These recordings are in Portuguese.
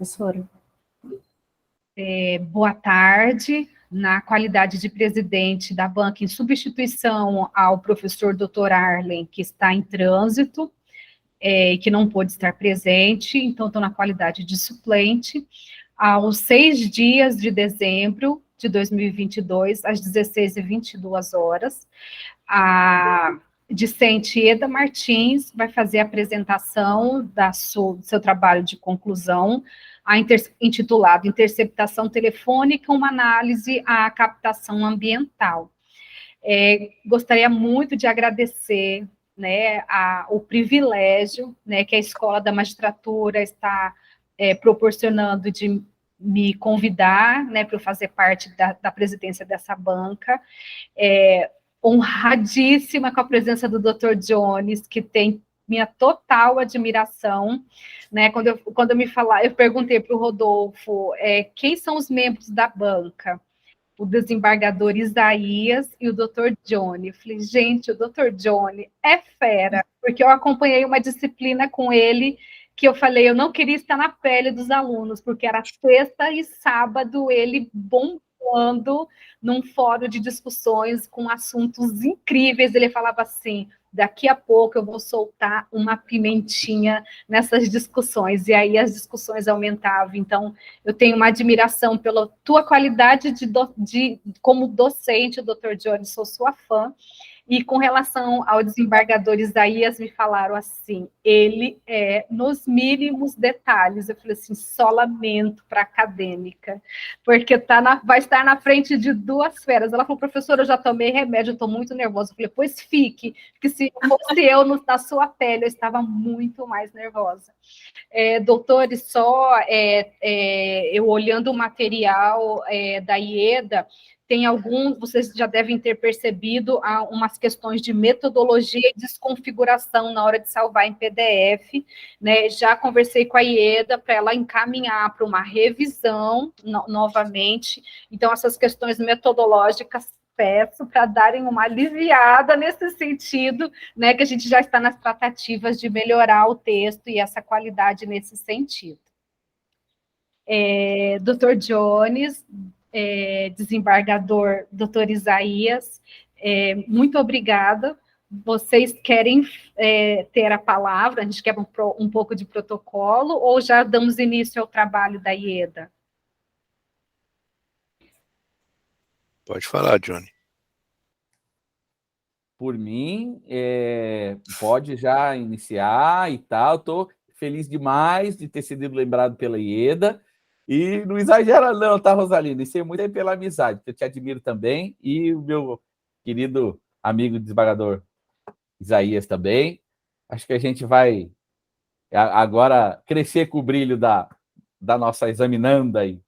Professora. Boa tarde, na qualidade de presidente da banca, em substituição ao professor Dr. Arlen, que está em trânsito, que não pôde estar presente, então estou na qualidade de suplente, aos 6 dias de dezembro de 2022, às 16h22, a discente Eda Martins vai fazer a apresentação do seu trabalho de conclusão, intitulado Interceptação Telefônica, uma análise à captação ambiental. Gostaria muito de agradecer, né, o privilégio, né, que a Escola da Magistratura está proporcionando de me convidar, né, para eu fazer parte da presidência dessa banca, honradíssima com a presença do Dr. Jones, que tem minha total admiração, né? Quando eu perguntei para o Rodolfo quem são os membros da banca, o desembargador Isaías e o Dr. Johnny. Eu falei, gente, o Dr. Johnny é fera, porque eu acompanhei uma disciplina com ele que eu falei, eu não queria estar na pele dos alunos, porque era sexta e sábado ele bombando num fórum de discussões com assuntos incríveis. Ele falava assim, daqui a pouco eu vou soltar uma pimentinha nessas discussões, e aí as discussões aumentavam. Então, eu tenho uma admiração pela tua qualidade como docente, Dr. Jones, sou sua fã. E com relação ao desembargador Isaías, me falaram assim, ele é nos mínimos detalhes. Eu falei assim, só lamento para a acadêmica, porque vai estar na frente de duas feras. Ela falou, professora, eu já tomei remédio, eu estou muito nervosa. Eu falei, pois fique, porque se fosse eu na sua pele, eu estava muito mais nervosa. Doutores, eu olhando o material da IEDA, tem alguns, vocês já devem ter percebido, umas questões de metodologia e desconfiguração na hora de salvar em PDF, né? Já conversei com a IEDA para ela encaminhar para uma revisão novamente. Então, essas questões metodológicas, peço para darem uma aliviada nesse sentido, né? Que a gente já está nas tratativas de melhorar o texto e essa qualidade nesse sentido. Dr. Jones, desembargador Dr. Isaías, muito obrigada. Vocês querem ter a palavra? A gente quer um pouco de protocolo ou já damos início ao trabalho da IEDA? Pode falar, Johnny. Por mim, pode já iniciar e tal. Estou feliz demais de ter sido lembrado pela IEDA. E não exagera não, tá, Rosalina? Isso é muito pela amizade, que eu te admiro também. E o meu querido amigo desembargador Isaías também. Acho que a gente vai agora crescer com o brilho da nossa examinanda aí.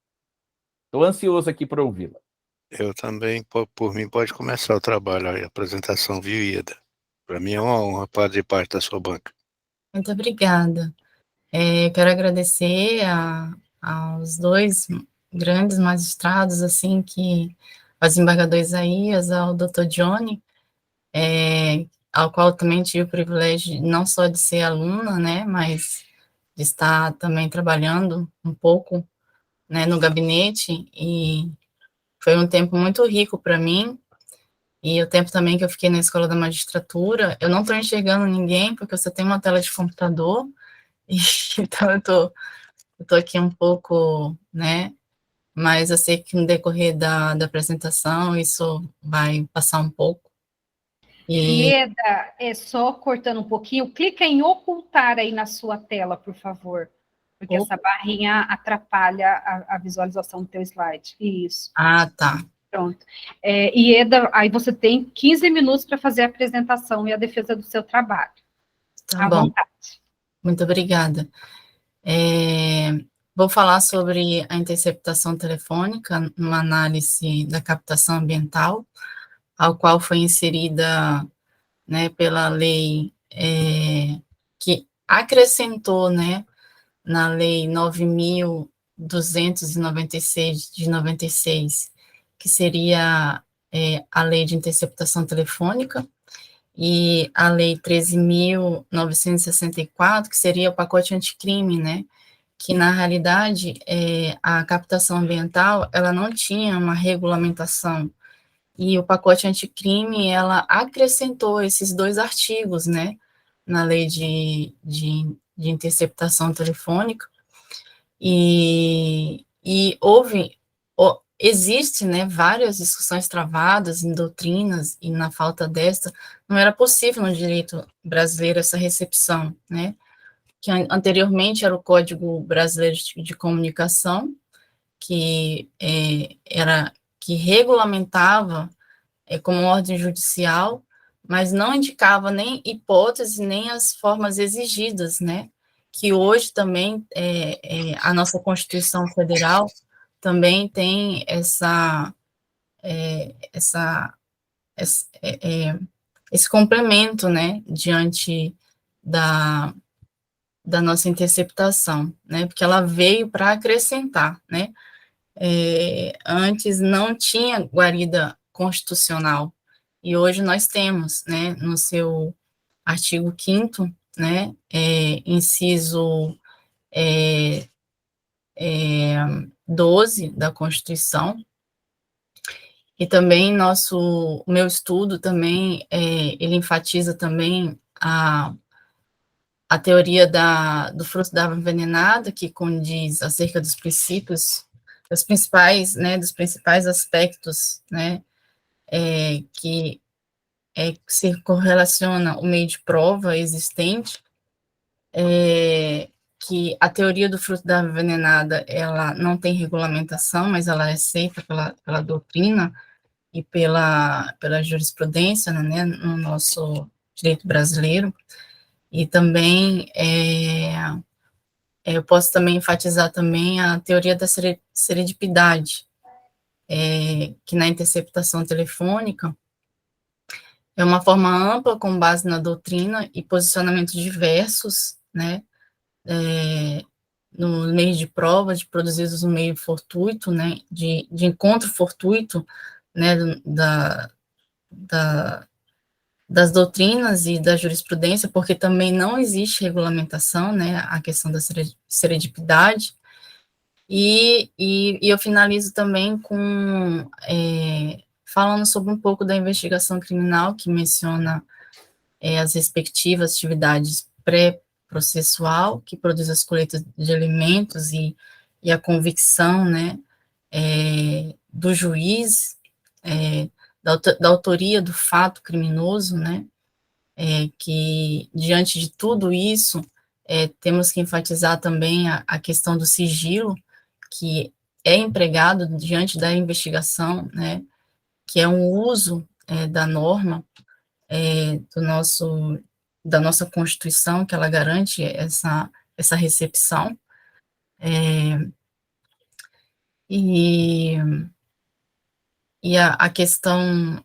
Estou ansioso aqui para ouvi-la. Eu também, por mim, pode começar o trabalho, a apresentação via IEDA. Para mim é uma honra fazer parte da sua banca. Muito obrigada. Eu quero agradecer aos dois grandes magistrados, assim, ao desembargador Isaías, ao Dr. Johnny, ao qual também tive o privilégio não só de ser aluna, né, mas de estar também trabalhando um pouco, né, no gabinete, e foi um tempo muito rico para mim, e o tempo também que eu fiquei na Escola da Magistratura, eu não estou enxergando ninguém, porque eu só tenho uma tela de computador, então eu tô aqui um pouco, né, mas eu sei que no decorrer da apresentação isso vai passar um pouco. IEDA, só cortando um pouquinho, clica em ocultar aí na sua tela, por favor, porque essa barrinha atrapalha a visualização do teu slide. Isso. Ah, tá. Pronto. IEDA, aí você tem 15 minutos para fazer a apresentação e a defesa do seu trabalho. Tá bom. Vontade. Muito obrigada. Vou falar sobre a interceptação telefônica, uma análise da captação ambiental, ao qual foi inserida, né, pela lei que acrescentou, né, na lei 9.296 de 96, que seria a lei de interceptação telefônica, e a lei 13.964, que seria o pacote anticrime, né, que, na realidade, a captação ambiental, ela não tinha uma regulamentação, e o pacote anticrime, ela acrescentou esses 2 artigos, né, na lei de interceptação telefônica, e existe, né, várias discussões travadas em doutrinas, e na falta desta, não era possível no direito brasileiro essa recepção, né, que anteriormente era o Código Brasileiro de Comunicação, que que regulamentava como ordem judicial, mas não indicava nem hipótese, nem as formas exigidas, né? Que hoje também a nossa Constituição Federal também tem esse complemento, né? Diante da, da nossa interceptação, né? Porque ela veio para acrescentar, né? Antes não tinha guarida constitucional, e hoje nós temos, né, no seu artigo 5º, né, inciso 12 da Constituição, e também o meu estudo também, ele enfatiza também a teoria do fruto da árvore envenenada, que condiz acerca dos princípios, dos principais aspectos, né, que se correlaciona o meio de prova existente, que a teoria do fruto da árvore envenenada, ela não tem regulamentação, mas ela é aceita pela doutrina e pela jurisprudência, né, no nosso direito brasileiro, e também eu posso também enfatizar também a teoria da serendipidade, que na interceptação telefônica é uma forma ampla com base na doutrina e posicionamentos diversos, né, no meio de prova, produzidos no meio fortuito, né, de encontro fortuito, né, das doutrinas e da jurisprudência, porque também não existe regulamentação, né, a questão da serendipidade. E eu finalizo também falando sobre um pouco da investigação criminal, que menciona as respectivas atividades pré-processual, que produz as colheitas de alimentos e a convicção, né, do juiz, da autoria do fato criminoso, né, que, diante de tudo isso, temos que enfatizar também a questão do sigilo, que é empregado diante da investigação, né, que é um uso da norma da nossa Constituição, que ela garante essa recepção, e a questão,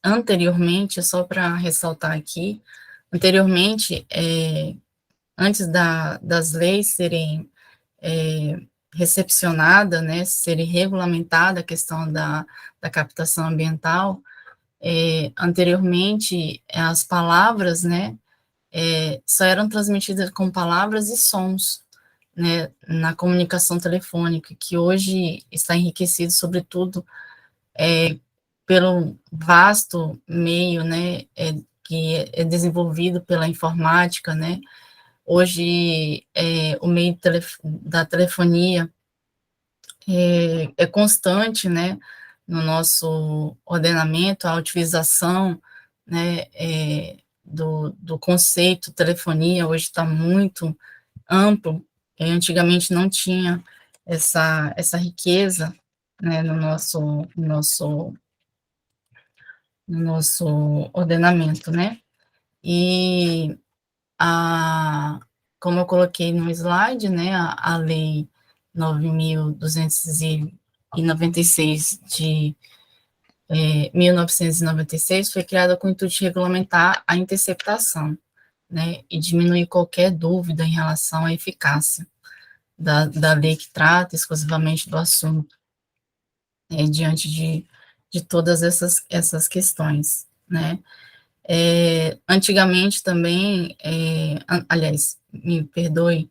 anteriormente, só para ressaltar aqui, anteriormente, antes das leis serem recepcionadas, né, serem regulamentada a questão da captação ambiental, anteriormente, as palavras, né, só eram transmitidas com palavras e sons, né, na comunicação telefônica, que hoje está enriquecido, sobretudo, pelo vasto meio, né, que é desenvolvido pela informática, né. Hoje, o meio da telefonia é constante, né, no nosso ordenamento, a utilização, né, do conceito telefonia hoje está muito amplo, antigamente não tinha essa riqueza, né, no nosso ordenamento, né, e como eu coloquei no slide, né, a lei 9.296 de 1996 foi criada com o intuito de regulamentar a interceptação, né, e diminuir qualquer dúvida em relação à eficácia da lei que trata exclusivamente do assunto, diante de todas essas questões, né. Antigamente também, aliás, me perdoe,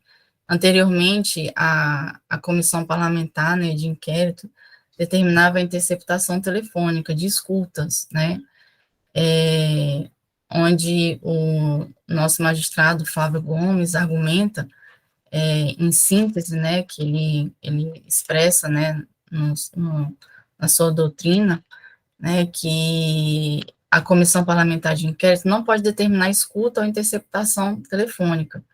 Anteriormente, a comissão parlamentar, né, de inquérito determinava a interceptação telefônica de escutas, né, onde o nosso magistrado Flávio Gomes argumenta, em síntese, né, que ele expressa, né, na sua doutrina, né, que a comissão parlamentar de inquérito não pode determinar escuta ou interceptação telefônica,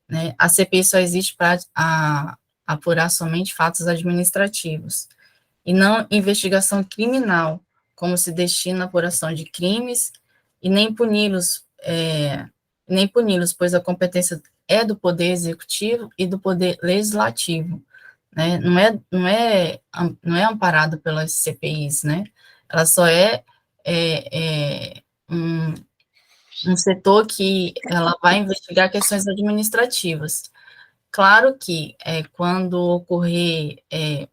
né? A CPI só existe para apurar somente fatos administrativos e não investigação criminal, como se destina à apuração de crimes, e nem puni-los, pois a competência é do Poder Executivo e do Poder Legislativo, né? Não é amparado pelas CPIs, né? Ela só um setor que ela vai investigar questões administrativas. Claro que quando ocorrer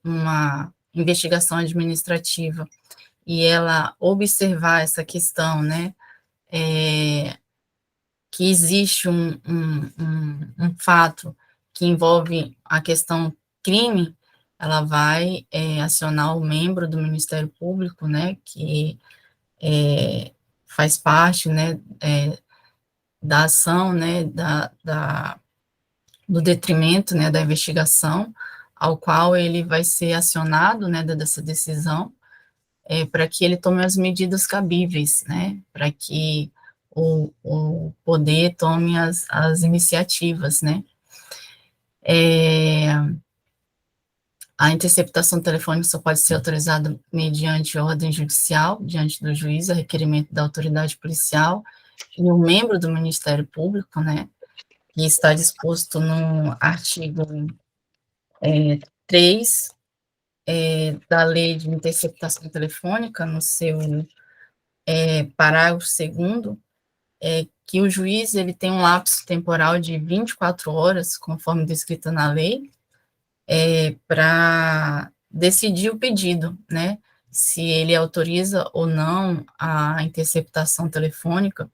uma investigação administrativa e ela observar essa questão, né, que existe um fato que envolve a questão crime, ela vai acionar o membro do Ministério Público, né, que faz parte, né, da ação, né, do detrimento, né, da investigação, ao qual ele vai ser acionado, né, dessa decisão, para que ele tome as medidas cabíveis, né, para que o poder tome as iniciativas, né. A interceptação telefônica só pode ser autorizada mediante ordem judicial, diante do juiz, a requerimento da autoridade policial e o membro do Ministério Público, né, que está disposto no artigo 3 da Lei de Interceptação Telefônica, no seu parágrafo 2º, que o juiz ele tem um lapso temporal de 24 horas, conforme descrito na lei, para decidir o pedido, né, se ele autoriza ou não a interceptação telefônica.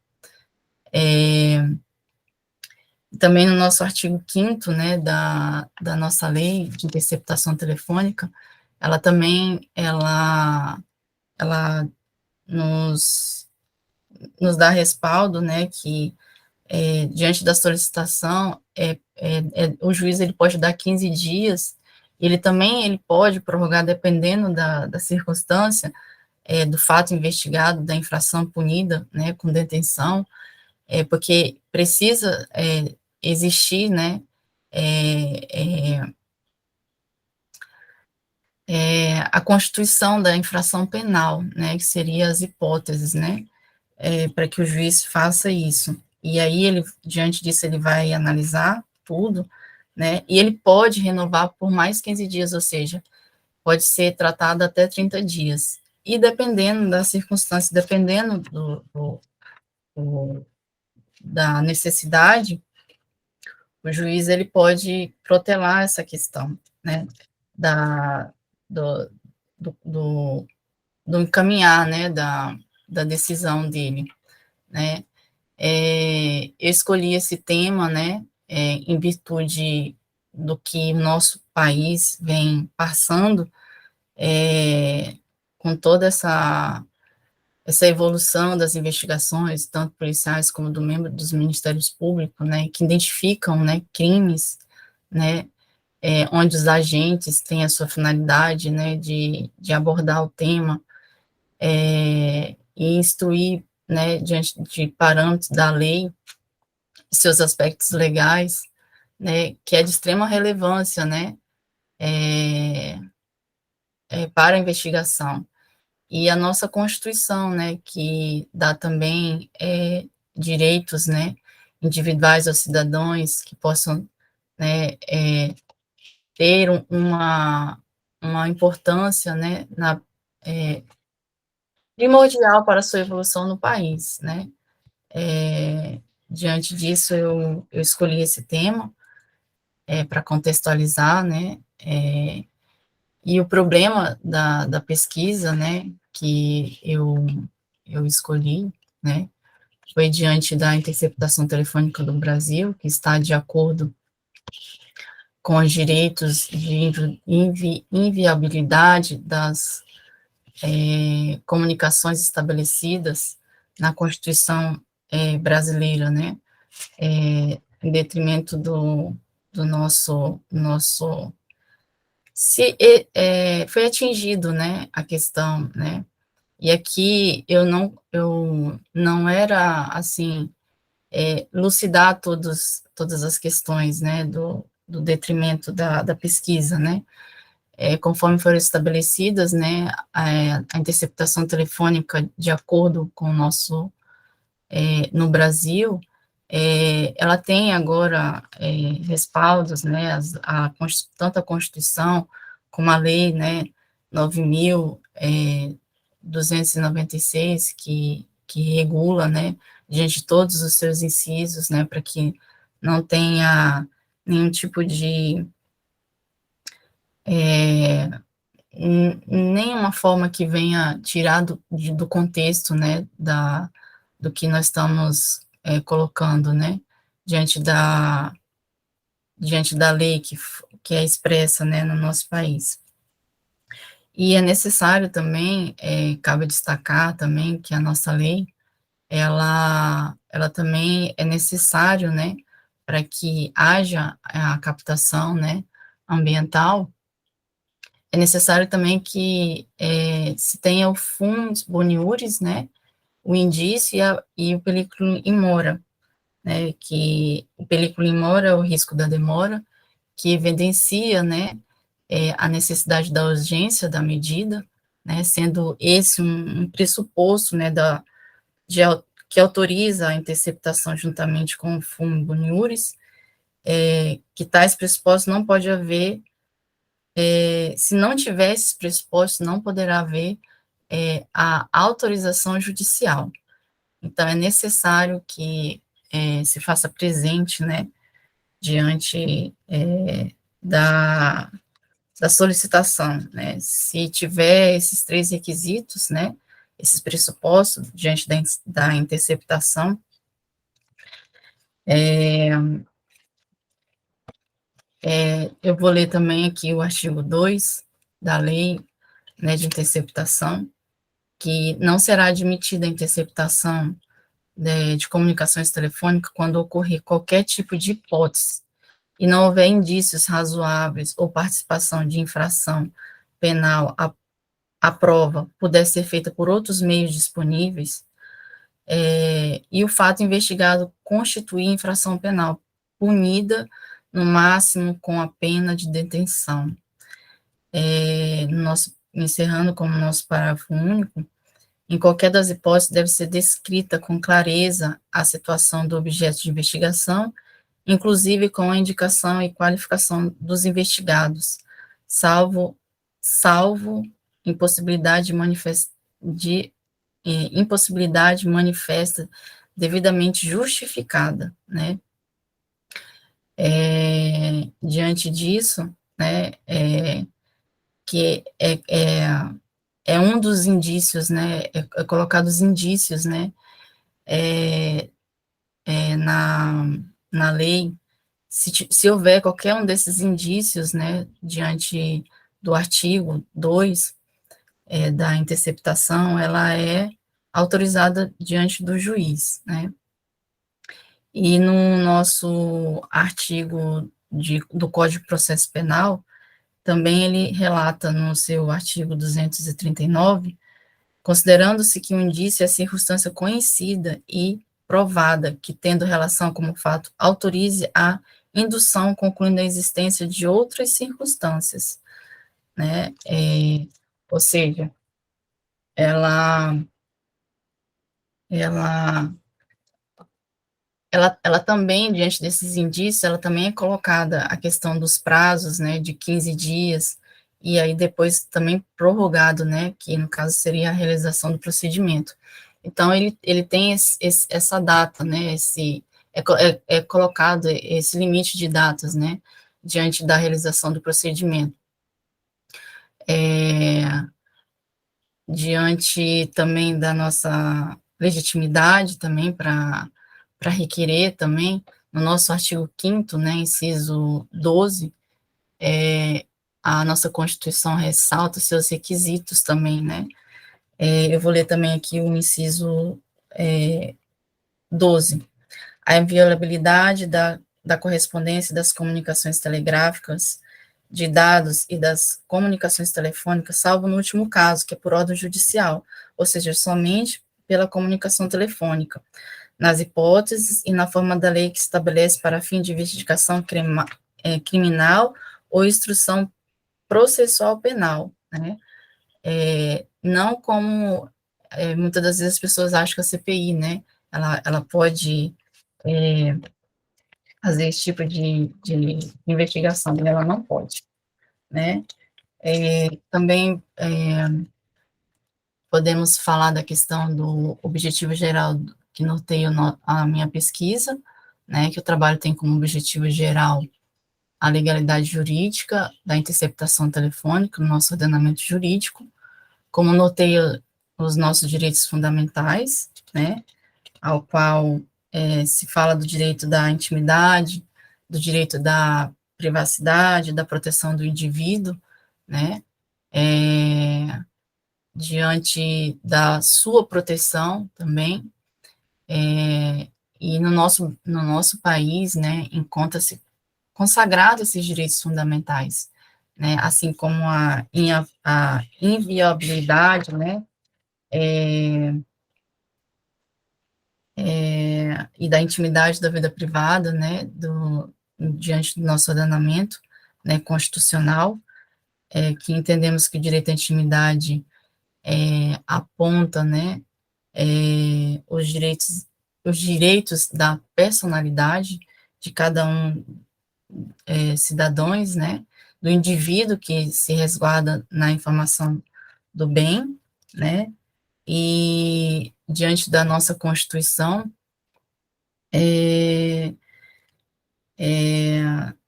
Também no nosso artigo 5º, né, da nossa lei de interceptação telefônica, ela também, ela nos dá respaldo, né, que diante da solicitação, o juiz ele pode dar 15 dias, ele pode prorrogar, dependendo da circunstância, do fato investigado, da infração punida, né, com detenção, porque precisa existir, né, a constituição da infração penal, né, que seria as hipóteses, né, para que o juiz faça isso. E aí, diante disso, ele vai analisar tudo, né, e ele pode renovar por mais 15 dias, ou seja, pode ser tratado até 30 dias. E dependendo da circunstância, dependendo da necessidade, o juiz ele pode protelar essa questão, né, do, do encaminhar, né, da decisão dele, né. Eu escolhi esse tema, né, em virtude do que o nosso país vem passando, com toda essa evolução das investigações, tanto policiais como dos ministérios públicos, né, que identificam, né, crimes, né, onde os agentes têm a sua finalidade, né, de abordar o tema, e instruir, né, diante de parâmetros da lei, seus aspectos legais, né, que é de extrema relevância, né, para a investigação. E a nossa Constituição, né, que dá também direitos, né, individuais aos cidadãos que possam, né, ter uma importância, né, primordial para a sua evolução no país, né. Diante disso, eu escolhi esse tema para contextualizar, né, e o problema da pesquisa, né, que eu escolhi, né, foi diante da interceptação telefônica do Brasil, que está de acordo com os direitos de inviabilidade das comunicações estabelecidas na Constituição brasileira, né, em detrimento do nosso foi atingido, né, a questão, né, e aqui eu não era, assim, lucidar todas as questões, né, do detrimento da pesquisa, né, conforme foram estabelecidas, né, a interceptação telefônica de acordo com o nosso, no Brasil, ela tem agora respaldos, né, tanto a Constituição como a lei, né, 9.296, que regula, né, diante de todos os seus incisos, né, para que não tenha nenhum tipo de nenhuma forma que venha tirar do contexto, né, do que nós estamos colocando, né, diante da, diante da lei que é expressa, né, no nosso país. E é necessário também, cabe destacar também que a nossa lei, ela também é necessário, né, para que haja a captação, né, ambiental, é necessário também que se tenha o fundus boniuris, né, o indício e o periculum in mora, né, que o periculum in mora é o risco da demora, que evidencia, né, a necessidade da urgência da medida, né, sendo esse um pressuposto, né, que autoriza a interceptação juntamente com o fundus boniuris, que tais pressupostos não pode haver, se não tiver esses pressupostos, não poderá haver a autorização judicial. Então, é necessário que se faça presente, né, diante da, da solicitação, né, se tiver esses 3 requisitos, né, esses pressupostos, diante da interceptação, eu vou ler também aqui o artigo 2 da lei, né, de interceptação, que não será admitida a interceptação de comunicações telefônicas quando ocorrer qualquer tipo de hipótese e não houver indícios razoáveis ou participação de infração penal a prova puder ser feita por outros meios disponíveis, e o fato investigado constituir infração penal punida no máximo com a pena de detenção. Encerrando como nosso parágrafo único, em qualquer das hipóteses deve ser descrita com clareza a situação do objeto de investigação, inclusive com a indicação e qualificação dos investigados, salvo impossibilidade manifesta devidamente justificada, né? Diante disso, né, que é um dos indícios, né, colocado os indícios, né, na lei, se houver qualquer um desses indícios, né, diante do artigo 2 da interceptação, ela é autorizada diante do juiz, né. E no nosso artigo do Código de Processo Penal, também ele relata no seu artigo 239, considerando-se que um indício é circunstância conhecida e provada, que tendo relação como fato, autorize a indução, concluindo a existência de outras circunstâncias, né, ou seja, ela, ela, ela também, diante desses indícios, ela também é colocada a questão dos prazos, né, de 15 dias, e aí depois também prorrogado, né, que no caso seria a realização do procedimento. Então, ele tem essa data, né, é colocado esse limite de datas, né, diante da realização do procedimento. Diante também da nossa legitimidade também para requerer também, no nosso artigo 5º, né, inciso 12, a nossa Constituição ressalta seus requisitos também, né? Eu vou ler também aqui o inciso 12. A inviolabilidade da correspondência das comunicações telegráficas, de dados e das comunicações telefônicas, salvo no último caso, que é por ordem judicial, ou seja, somente pela comunicação telefônica, nas hipóteses e na forma da lei que estabelece para fim de investigação criminal ou instrução processual penal, né? Não como muitas das vezes as pessoas acham que a CPI, né? Ela pode fazer esse tipo de investigação, e ela não pode, né? Também podemos falar da questão do objetivo geral que norteia a minha pesquisa, né? Que o trabalho tem como objetivo geral a legalidade jurídica da interceptação telefônica no nosso ordenamento jurídico, como norteia os nossos direitos fundamentais, né, ao qual se fala do direito da intimidade, do direito da privacidade, da proteção do indivíduo, né, diante da sua proteção também, e no nosso país, né, encontra-se consagrado esses direitos fundamentais, né, assim como a inviolabilidade, né, e da intimidade da vida privada, né, diante do nosso ordenamento, né, constitucional, que entendemos que o direito à intimidade aponta, né, os direitos da personalidade de cada um cidadãos, né, do indivíduo que se resguarda na informação do bem, né, e diante da nossa Constituição,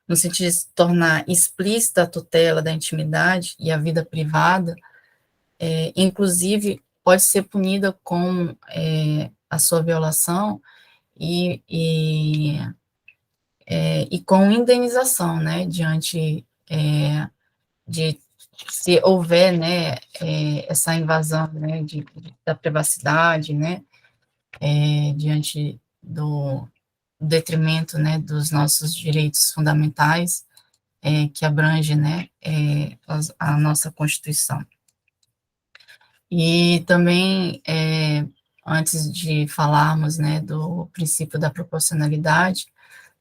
no sentido de tornar explícita a tutela da intimidade e a vida privada, inclusive pode ser punida com a sua violação e com indenização, né, diante de se houver, né, essa invasão, né, da privacidade, né, diante do detrimento, né, dos nossos direitos fundamentais, que abrange, né, a nossa Constituição. E também, antes de falarmos, né, do princípio da proporcionalidade,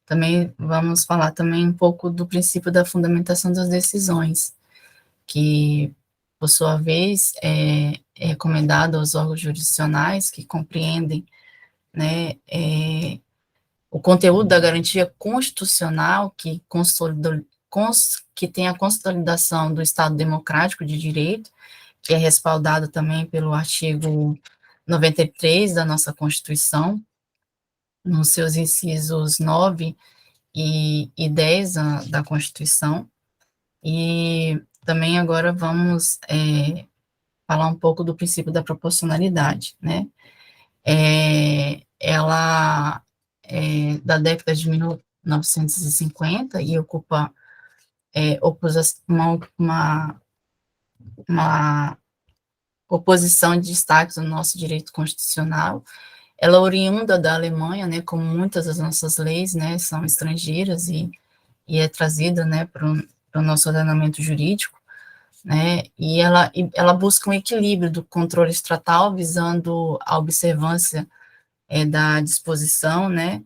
também vamos falar também um pouco do princípio da fundamentação das decisões, que, por sua vez, é recomendado aos órgãos jurisdicionais que compreendem, né, o conteúdo da garantia constitucional que tem a consolidação do Estado Democrático de Direito, que é respaldado também pelo artigo 93 da nossa Constituição, nos seus incisos 9 e 10 da Constituição. E também agora vamos falar um pouco do princípio da proporcionalidade, né? Ela é da década de 1950 e ocupa uma oposição de destaque no nosso direito constitucional. Ela é oriunda da Alemanha, né, como muitas das nossas leis, né, são estrangeiras e é trazida, né, para o nosso ordenamento jurídico, né, e ela busca um equilíbrio do controle estatal, visando a observância da disposição, né,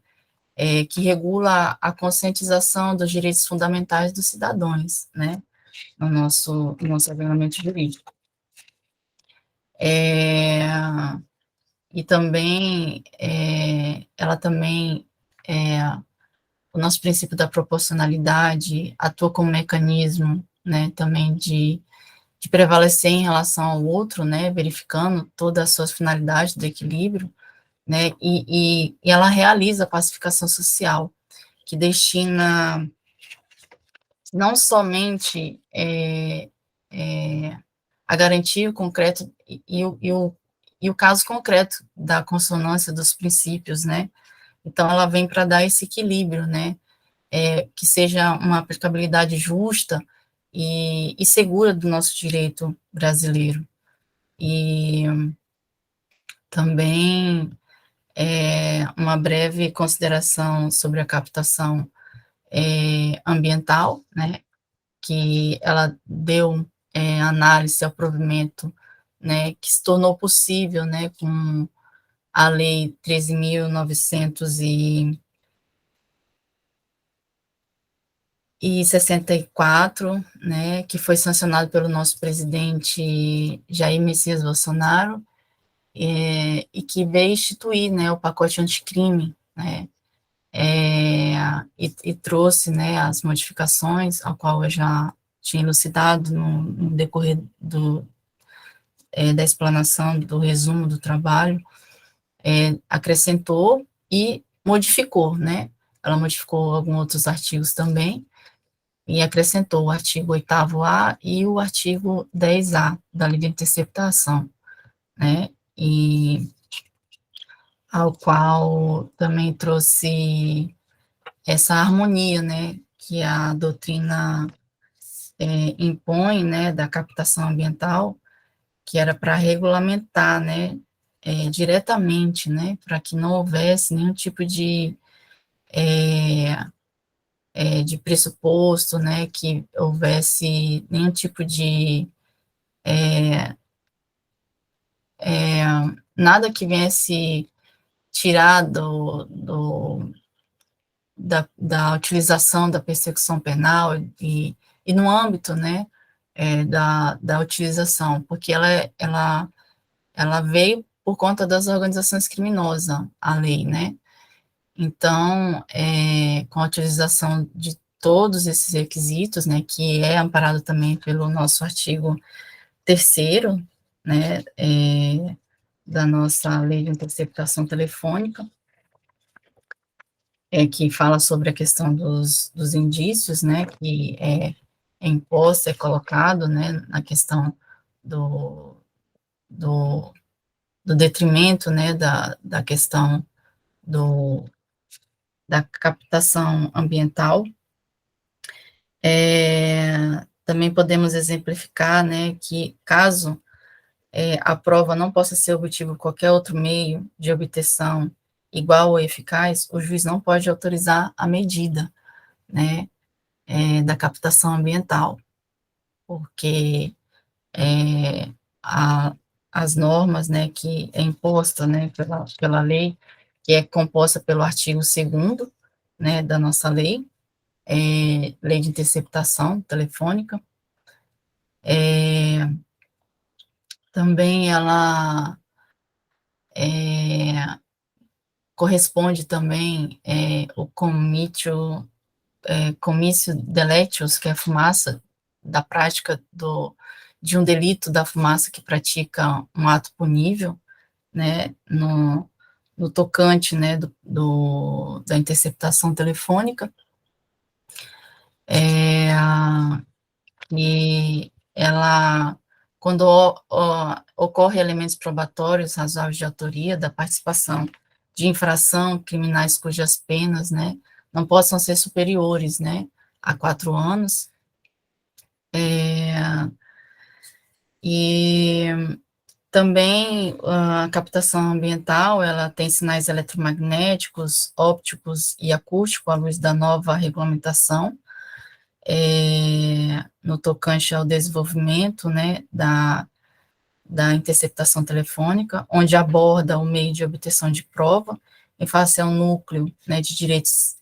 que regula a conscientização dos direitos fundamentais dos cidadãos, né, no nosso ordenamento jurídico. E também, ela também, o nosso princípio da proporcionalidade atua como mecanismo, né, também de prevalecer em relação ao outro, né, verificando todas as suas finalidades do equilíbrio, né, e ela realiza a pacificação social, que destina não somente a garantir o concreto e o caso concreto da consonância dos princípios, né, então ela vem para dar esse equilíbrio, né, que seja uma aplicabilidade justa e segura do nosso direito brasileiro. E também uma breve consideração sobre a captação ambiental, né, que ela deu análise ao provimento, né, que se tornou possível, né, com a Lei 13.964, né, que foi sancionado pelo nosso presidente Jair Messias Bolsonaro, e que veio instituir, né, o pacote anticrime, né, e trouxe, né, as modificações, ao qual eu já tinha elucidado no decorrer da explanação, do resumo do trabalho, acrescentou e modificou, né, ela modificou alguns outros artigos também, e acrescentou o artigo 8º-A e o artigo 10A da Lei de Interceptação, né, e ao qual também trouxe essa harmonia, né, que a doutrina impõe, né, da captação ambiental, que era para regulamentar, né, diretamente, né, para que não houvesse nenhum tipo de pressuposto, né, que houvesse nenhum tipo de nada que viesse tirar da utilização da persecução penal e no âmbito, né, da utilização, porque ela veio por conta das organizações criminosas, a lei, né? Então, com a utilização de todos esses requisitos, né, que é amparado também pelo nosso artigo 3º, né, da nossa lei de interceptação telefônica, que fala sobre a questão dos indícios, né, que imposto, colocado, né, na questão do, do, do detrimento, né, da questão da captação ambiental. Também podemos exemplificar, né, que caso a prova não possa ser obtida por qualquer outro meio de obtenção igual ou eficaz, o juiz não pode autorizar a medida, né, da captação ambiental, porque as normas, né, que é imposta, né, pela lei, que é composta pelo artigo 2º, né, da nossa lei, lei de interceptação telefônica, também ela corresponde também o comício delectius, que é a fumaça da prática de um delito da fumaça que pratica um ato punível, né, no tocante, né, da interceptação telefônica, e ela, quando ocorre elementos probatórios razoáveis de autoria da participação de infração criminais cujas penas, né, não possam ser superiores, né, a 4 anos, e também a captação ambiental, ela tem sinais eletromagnéticos, ópticos e acústicos à luz da nova regulamentação, no tocante ao desenvolvimento, né, da interceptação telefônica, onde aborda o meio de obtenção de prova em face ao núcleo, né, de direitos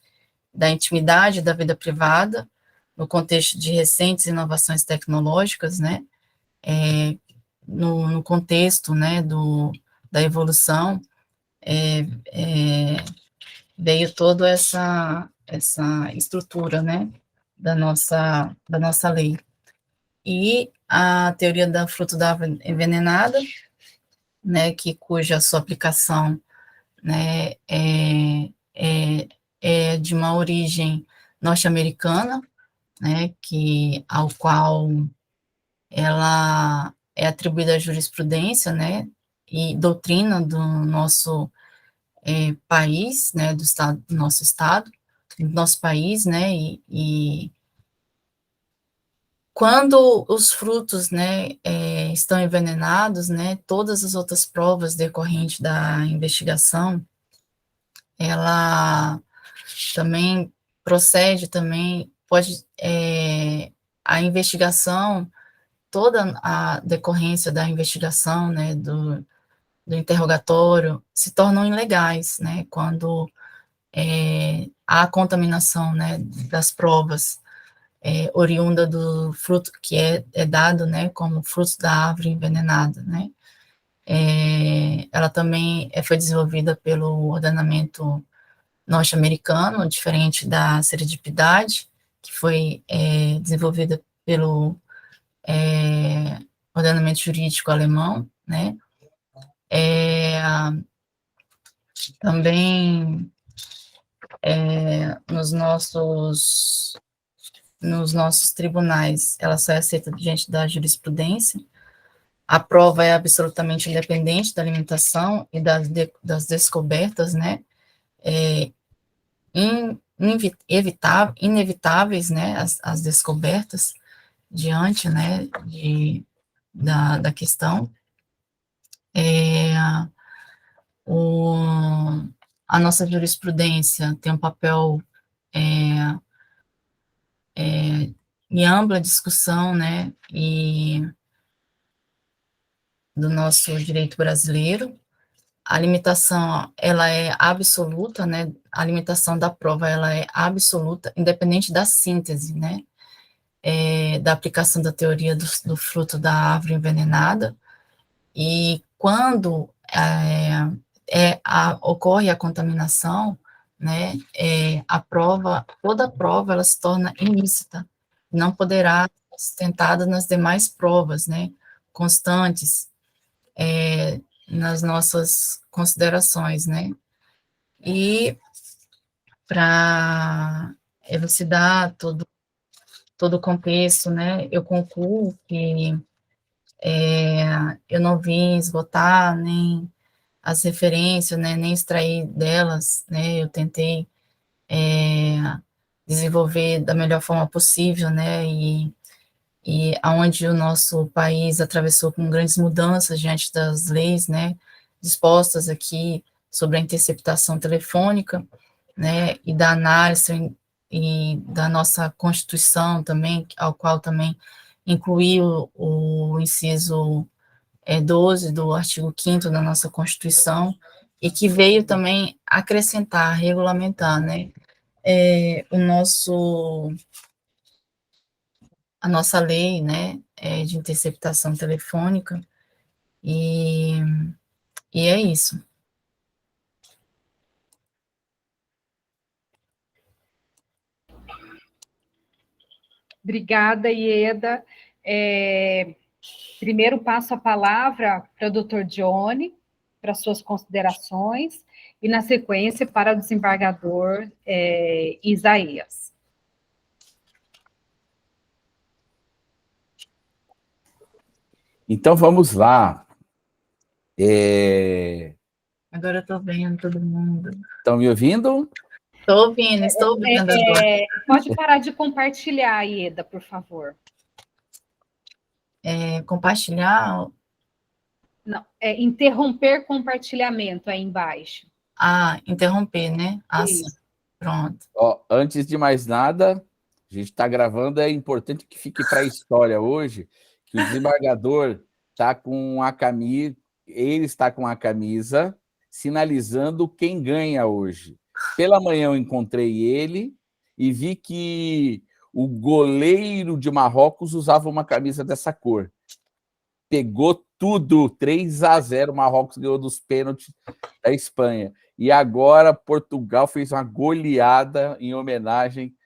da intimidade e da vida privada, no contexto de recentes inovações tecnológicas, né, no contexto, né, da evolução, veio toda essa estrutura, né, da nossa lei. E a teoria da fruto da árvore envenenada, né, cuja sua aplicação, né, é de uma origem norte-americana, né, ao qual ela é atribuída à jurisprudência, né, e doutrina do nosso país, né, do nosso estado, no nosso país, né, e quando os frutos, né, estão envenenados, né, todas as outras provas decorrentes da investigação, ela também procede, também pode, a investigação, toda a decorrência da investigação, né, do interrogatório, se tornam ilegais, né, quando há contaminação, né, das provas, oriunda do fruto que é dado, né, como fruto da árvore envenenada, né. Ela também foi desenvolvida pelo ordenamento norte-americano, diferente da serendipidade, que foi desenvolvida pelo ordenamento jurídico alemão, né. Também nos nossos tribunais, ela só é aceita diante da jurisprudência. A prova é absolutamente independente da alimentação e das descobertas, né, inevitáveis, né, as descobertas diante, né, da questão. A nossa jurisprudência tem um papel em ampla discussão, né, e do nosso direito brasileiro. A limitação, ela é absoluta, né, a limitação da prova, ela é absoluta, independente da síntese, né, da aplicação da teoria do fruto da árvore envenenada, e quando ocorre a contaminação, né, toda a prova, ela se torna ilícita, não poderá ser sustentada nas demais provas, né, constantes, nas nossas considerações, né, e para elucidar todo o contexto, né, eu concluo que eu não vim esgotar nem as referências, né, nem extrair delas, né, eu tentei desenvolver da melhor forma possível, né, e aonde o nosso país atravessou com grandes mudanças diante das leis, né, dispostas aqui sobre a interceptação telefônica, né, e da análise e da nossa Constituição também, ao qual também incluiu o inciso 12 do artigo 5º da nossa Constituição, e que veio também acrescentar, regulamentar, né, a nossa lei, né, de interceptação telefônica, e é isso. Obrigada, Ieda. Primeiro passo a palavra para o doutor Johnny, para suas considerações, e na sequência para o desembargador Isaías. Então, vamos lá. Agora eu estou vendo todo mundo. Estão me ouvindo? Estou ouvindo agora. Pode parar de compartilhar, Ieda, por favor. Compartilhar? Não, interromper compartilhamento aí embaixo. Interromper, né? Sim. Pronto. Antes de mais nada, a gente está gravando, é importante que fique para a história hoje, que o desembargador está com a camisa, ele está com a camisa sinalizando quem ganha hoje. Pela manhã eu encontrei ele e vi que o goleiro de Marrocos usava uma camisa dessa cor. Pegou tudo, 3-0, Marrocos ganhou dos pênaltis da Espanha. E agora Portugal fez uma goleada em homenagem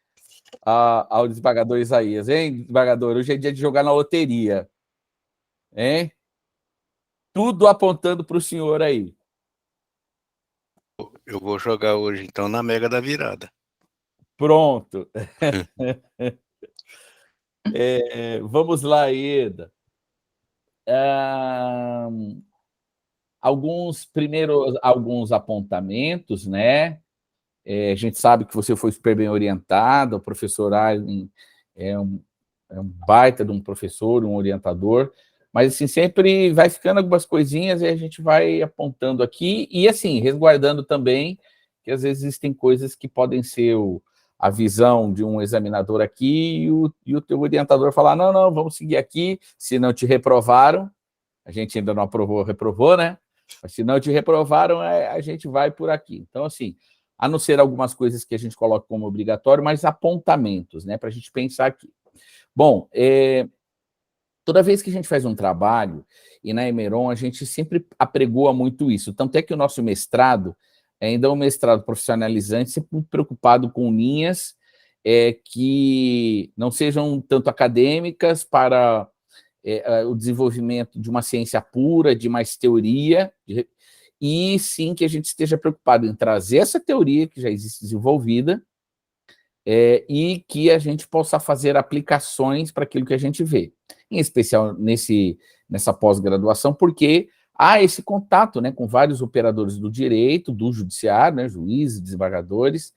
ao desembargador Isaías. Hein, desembargador? Hoje é dia de jogar na loteria. Hein? Tudo apontando para o senhor aí. Eu vou jogar hoje, então, na Mega da Virada. Pronto. Vamos lá, Ieda. Alguns apontamentos, né? A gente sabe que você foi super bem orientado, o professor Aileen é um baita de um professor, um orientador, mas assim, sempre vai ficando algumas coisinhas e a gente vai apontando aqui, e assim, resguardando também, que às vezes existem coisas que podem ser a visão de um examinador aqui e o teu orientador falar, não, vamos seguir aqui, se não te reprovaram, a gente ainda não aprovou, reprovou, né? Mas se não te reprovaram, a gente vai por aqui. Então, assim, a não ser algumas coisas que a gente coloca como obrigatório, mas apontamentos, né, para a gente pensar aqui. Bom, toda vez que a gente faz um trabalho, e na Emeron a gente sempre apregoa muito isso, tanto é que o nosso mestrado ainda é um mestrado profissionalizante, sempre preocupado com linhas que não sejam tanto acadêmicas para o desenvolvimento de uma ciência pura, de mais teoria, e sim que a gente esteja preocupado em trazer essa teoria que já existe desenvolvida e que a gente possa fazer aplicações para aquilo que a gente vê. Em especial nessa pós-graduação, porque há esse contato, né, com vários operadores do direito, do judiciário, né, juízes, desembargadores,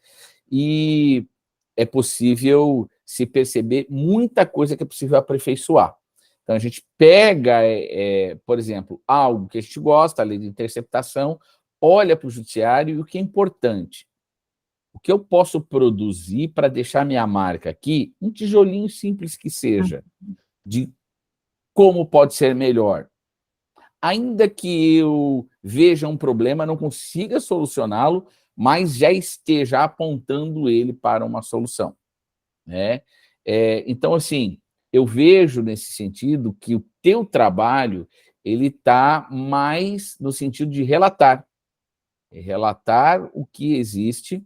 e é possível se perceber muita coisa que é possível aperfeiçoar. Então, a gente pega, por exemplo, algo que a gente gosta, a lei de interceptação, olha para o judiciário e o que é importante. O que eu posso produzir para deixar minha marca aqui, um tijolinho simples que seja, de como pode ser melhor. Ainda que eu veja um problema, não consiga solucioná-lo, mas já esteja apontando ele para uma solução, né? Então, assim, eu vejo nesse sentido que o teu trabalho ele está mais no sentido de relatar o que existe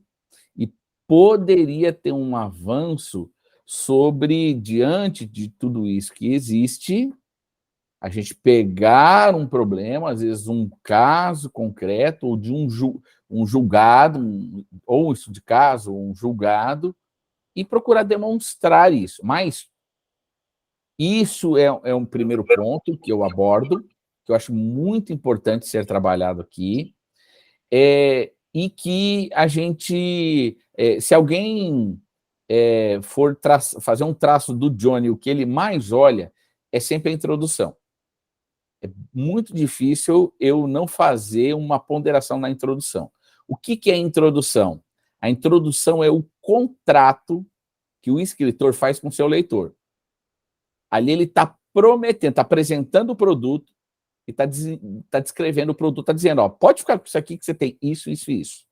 e poderia ter um avanço sobre, diante de tudo isso que existe, a gente pegar um problema, às vezes um caso concreto, ou de um julgado, ou isso de caso, ou um julgado, e procurar demonstrar isso. Mas isso é um primeiro ponto que eu abordo, que eu acho muito importante ser trabalhado aqui, e que a gente, se alguém for fazer um traço do Johnny, o que ele mais olha é sempre a introdução. É muito difícil eu não fazer uma ponderação na introdução. O que é a introdução? A introdução é o contrato que o escritor faz com o seu leitor. Ali ele está prometendo, está apresentando o produto, e está descrevendo o produto, está dizendo, ó, pode ficar com isso aqui que você tem isso, isso e isso.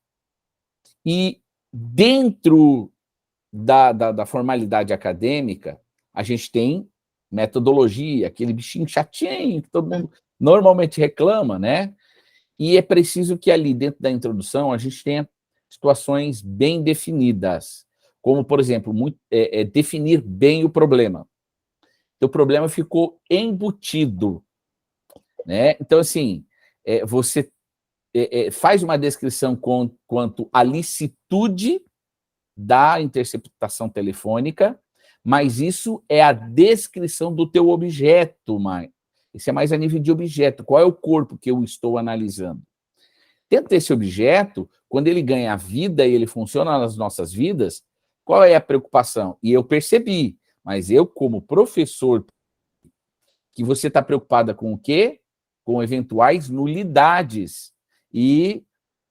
E dentro da formalidade acadêmica, a gente tem metodologia, aquele bichinho chatinho que todo mundo normalmente reclama, né? E é preciso que ali, dentro da introdução, a gente tenha situações bem definidas, como, por exemplo, definir bem o problema. O problema ficou embutido, né? Então, assim, você faz uma descrição quanto à licitude da interceptação telefônica, mas isso é a descrição do teu objeto, Mai. Isso é mais a nível de objeto. Qual é o corpo que eu estou analisando? Dentro desse objeto, quando ele ganha vida e ele funciona nas nossas vidas, qual é a preocupação? E eu percebi, mas eu, como professor, que você está preocupada com o quê? Com eventuais nulidades e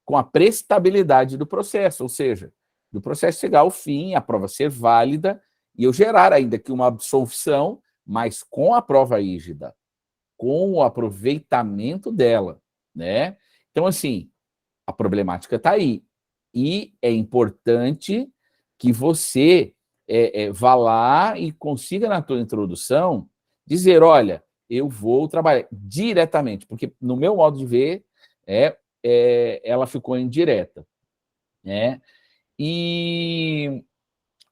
com a prestabilidade do processo, ou seja, do processo chegar ao fim, a prova ser válida e eu gerar ainda que uma absolvição, mas com a prova rígida, com o aproveitamento dela, né? Então, assim, a problemática está aí. E é importante que você vá lá e consiga, na tua introdução, dizer, olha, eu vou trabalhar diretamente, porque, no meu modo de ver, ela ficou indireta, né? E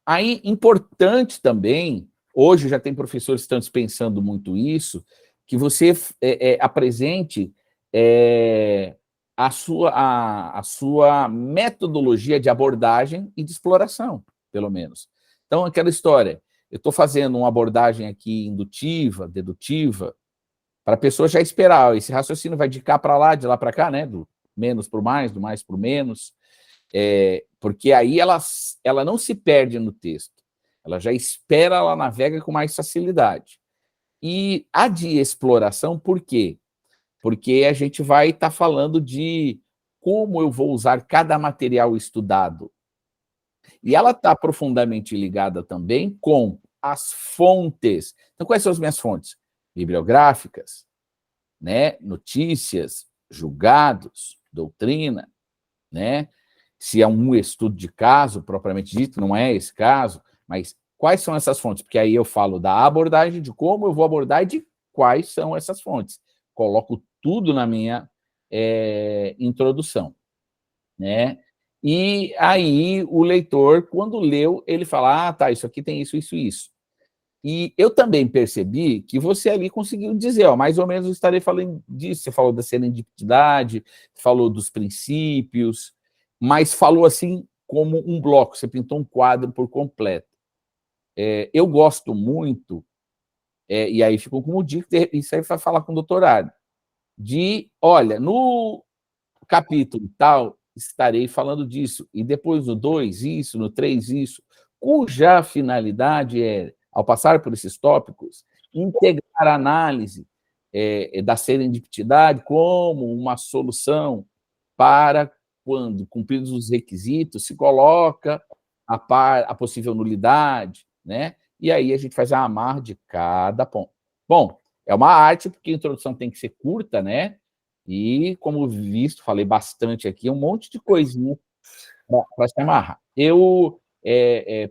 aí, importante também, hoje já tem professores que estão dispensando muito isso, que você apresente a sua metodologia de abordagem e de exploração, pelo menos. Então, aquela história, eu estou fazendo uma abordagem aqui indutiva, dedutiva, para a pessoa já esperar, esse raciocínio vai de cá para lá, de lá para cá, né? Do menos para o mais, do mais para o menos, porque aí ela não se perde no texto, ela já espera, ela navega com mais facilidade. E a de exploração, por quê? Porque a gente vai estar falando de como eu vou usar cada material estudado. E ela está profundamente ligada também com as fontes. Então, quais são as minhas fontes? Bibliográficas, né? Notícias, julgados, doutrina, né? Se é um estudo de caso, propriamente dito, não é esse caso, mas quais são essas fontes? Porque aí eu falo da abordagem, de como eu vou abordar e de quais são essas fontes. Coloco tudo na minha introdução, né? E aí o leitor, quando leu, ele fala, tá, isso aqui tem isso, isso, isso. E eu também percebi que você ali conseguiu dizer, mais ou menos eu estarei falando disso, você falou da serendipidade, falou dos princípios, mas falou assim como um bloco, você pintou um quadro por completo. Eu gosto muito, e aí ficou como dica, isso aí vai falar com o doutorado, olha, no capítulo tal, estarei falando disso, e depois no 2, isso, no 3, isso, cuja finalidade é, ao passar por esses tópicos, integrar a análise da serendipidade como uma solução para, quando cumpridos os requisitos, se coloca a possível nulidade, né? E aí a gente faz a amarra de cada ponto. Bom, é uma arte, porque a introdução tem que ser curta, né? E, como visto, falei bastante aqui, um monte de coisinha para se amarrar. Eu,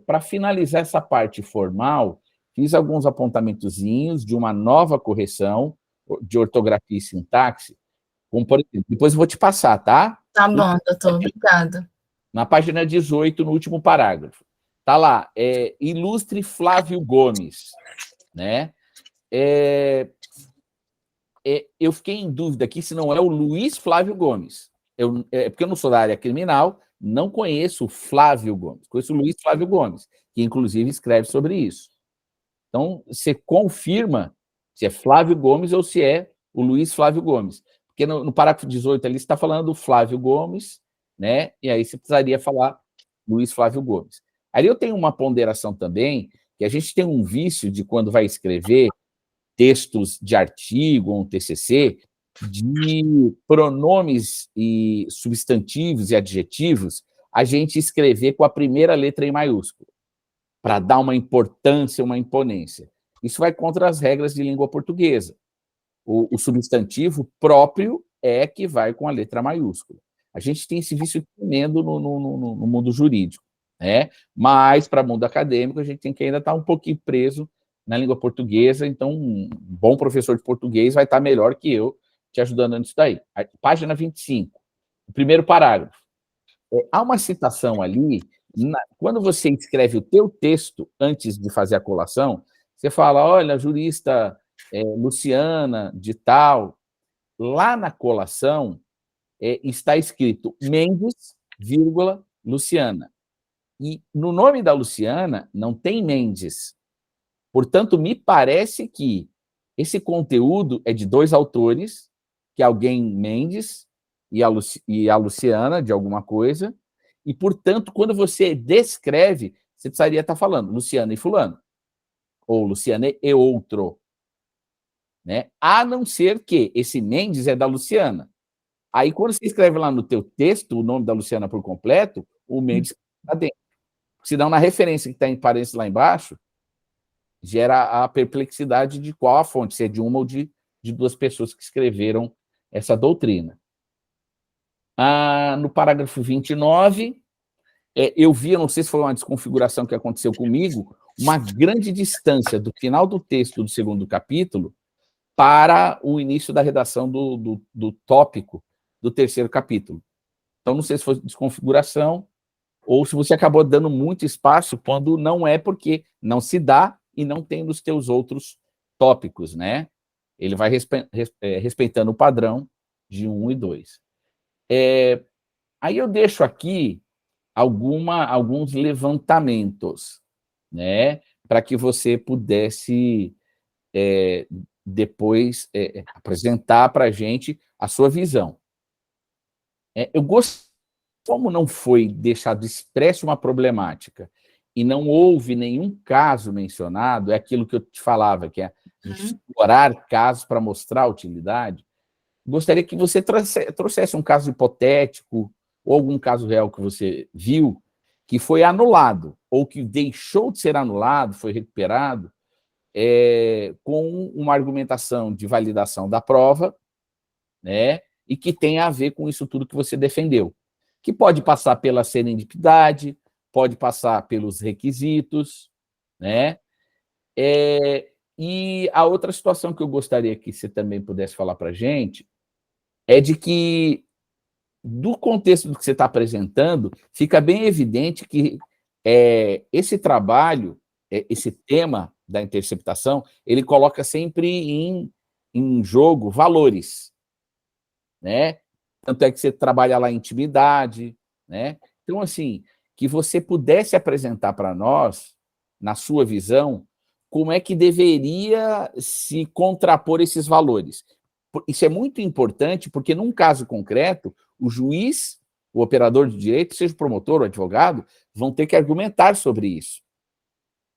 para finalizar essa parte formal, fiz alguns apontamentozinhos de uma nova correção de ortografia e sintaxe, como, por exemplo, depois eu vou te passar, tá? Tá bom, doutor, obrigada. Na página 18, no último parágrafo. Tá lá, ilustre Flávio Gomes, né? Eu fiquei em dúvida aqui se não é o Luiz Flávio Gomes. Porque eu não sou da área criminal, não conheço o Flávio Gomes, conheço o Luiz Flávio Gomes, que inclusive escreve sobre isso. Então, você confirma se é Flávio Gomes ou se é o Luiz Flávio Gomes. Porque no parágrafo 18 ali você está falando do Flávio Gomes, né? E aí você precisaria falar Luiz Flávio Gomes. Aí eu tenho uma ponderação também, que a gente tem um vício de quando vai escrever textos de artigo ou um TCC, de pronomes e substantivos e adjetivos, a gente escrever com a primeira letra em maiúsculo, para dar uma importância, uma imponência. Isso vai contra as regras de língua portuguesa. O substantivo próprio é que vai com a letra maiúscula. A gente tem esse vício tremendo no mundo jurídico, né? Mas, para o mundo acadêmico, a gente tem que ainda estar um pouquinho preso na língua portuguesa, então um bom professor de português vai estar melhor que eu te ajudando nisso daí. Página 25, o primeiro parágrafo. Há uma citação ali, quando você escreve o teu texto antes de fazer a colação, você fala, olha, jurista Luciana de tal, lá na colação está escrito Mendes, vírgula, Luciana. E no nome da Luciana não tem Mendes. Portanto, me parece que esse conteúdo é de dois autores, que é alguém Mendes e a Luciana, de alguma coisa, e, portanto, quando você descreve, você precisaria estar falando Luciana e fulano, ou Luciana e outro, né? A não ser que esse Mendes é da Luciana. Aí, quando você escreve lá no teu texto o nome da Luciana por completo, o Mendes está dentro. Senão, na referência que está em parênteses lá embaixo, gera a perplexidade de qual a fonte, se é de uma ou de duas pessoas que escreveram essa doutrina. No parágrafo 29, eu vi, não sei se foi uma desconfiguração que aconteceu comigo, uma grande distância do final do texto do segundo capítulo para o início da redação do tópico do terceiro capítulo. Então, não sei se foi desconfiguração ou se você acabou dando muito espaço quando não é, porque não se dá e não tem nos teus outros tópicos, né? Ele vai respeitando o padrão de 1 e 2. Aí eu deixo aqui alguns levantamentos, né? Para que você pudesse depois apresentar para a gente a sua visão. Eu gostaria como não foi deixado expresso uma problemática e não houve nenhum caso mencionado, é aquilo que eu te falava, que é explorar casos para mostrar a utilidade, gostaria que você trouxesse um caso hipotético ou algum caso real que você viu que foi anulado ou que deixou de ser anulado, foi recuperado, com uma argumentação de validação da prova, né, e que tem a ver com isso tudo que você defendeu, que pode passar pela serendipidade, pode passar pelos requisitos, né? E a outra situação que eu gostaria que você também pudesse falar para a gente é de que, do contexto do que você está apresentando, fica bem evidente que esse trabalho, esse tema da interceptação, ele coloca sempre em jogo valores, né? Tanto é que você trabalha lá em intimidade, né? Então, assim, que você pudesse apresentar para nós, na sua visão, como é que deveria se contrapor esses valores. Isso é muito importante, porque num caso concreto, o juiz, o operador de direito, seja o promotor ou advogado, vão ter que argumentar sobre isso,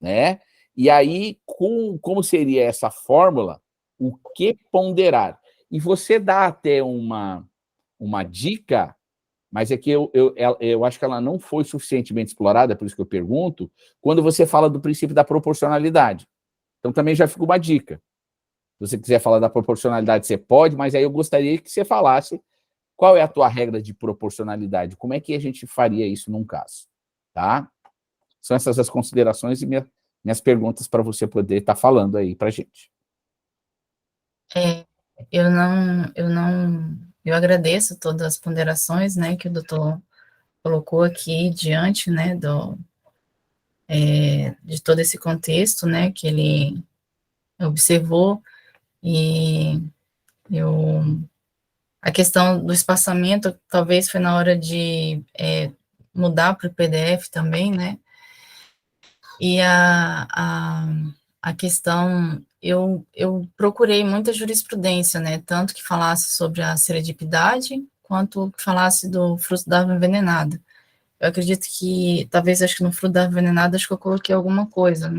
né? E aí, como seria essa fórmula, o que ponderar? E você dá até uma dica, mas é que eu acho que ela não foi suficientemente explorada, por isso que eu pergunto, quando você fala do princípio da proporcionalidade. Então, também já fica uma dica. Se você quiser falar da proporcionalidade, você pode, mas aí eu gostaria que você falasse qual é a tua regra de proporcionalidade, como é que a gente faria isso num caso, tá? São essas as considerações e minhas perguntas para você poder estar falando aí para a gente. Eu agradeço todas as ponderações, né, que o doutor colocou aqui diante, né, de todo esse contexto, né, que ele observou, e a questão do espaçamento, talvez foi na hora de mudar para o PDF também, né, e a questão, eu procurei muita jurisprudência, né, tanto que falasse sobre a serendipidade, quanto que falasse do fruto da árvore envenenada. Eu acredito que, talvez, acho que no fruto da árvore envenenada, acho que eu coloquei alguma coisa,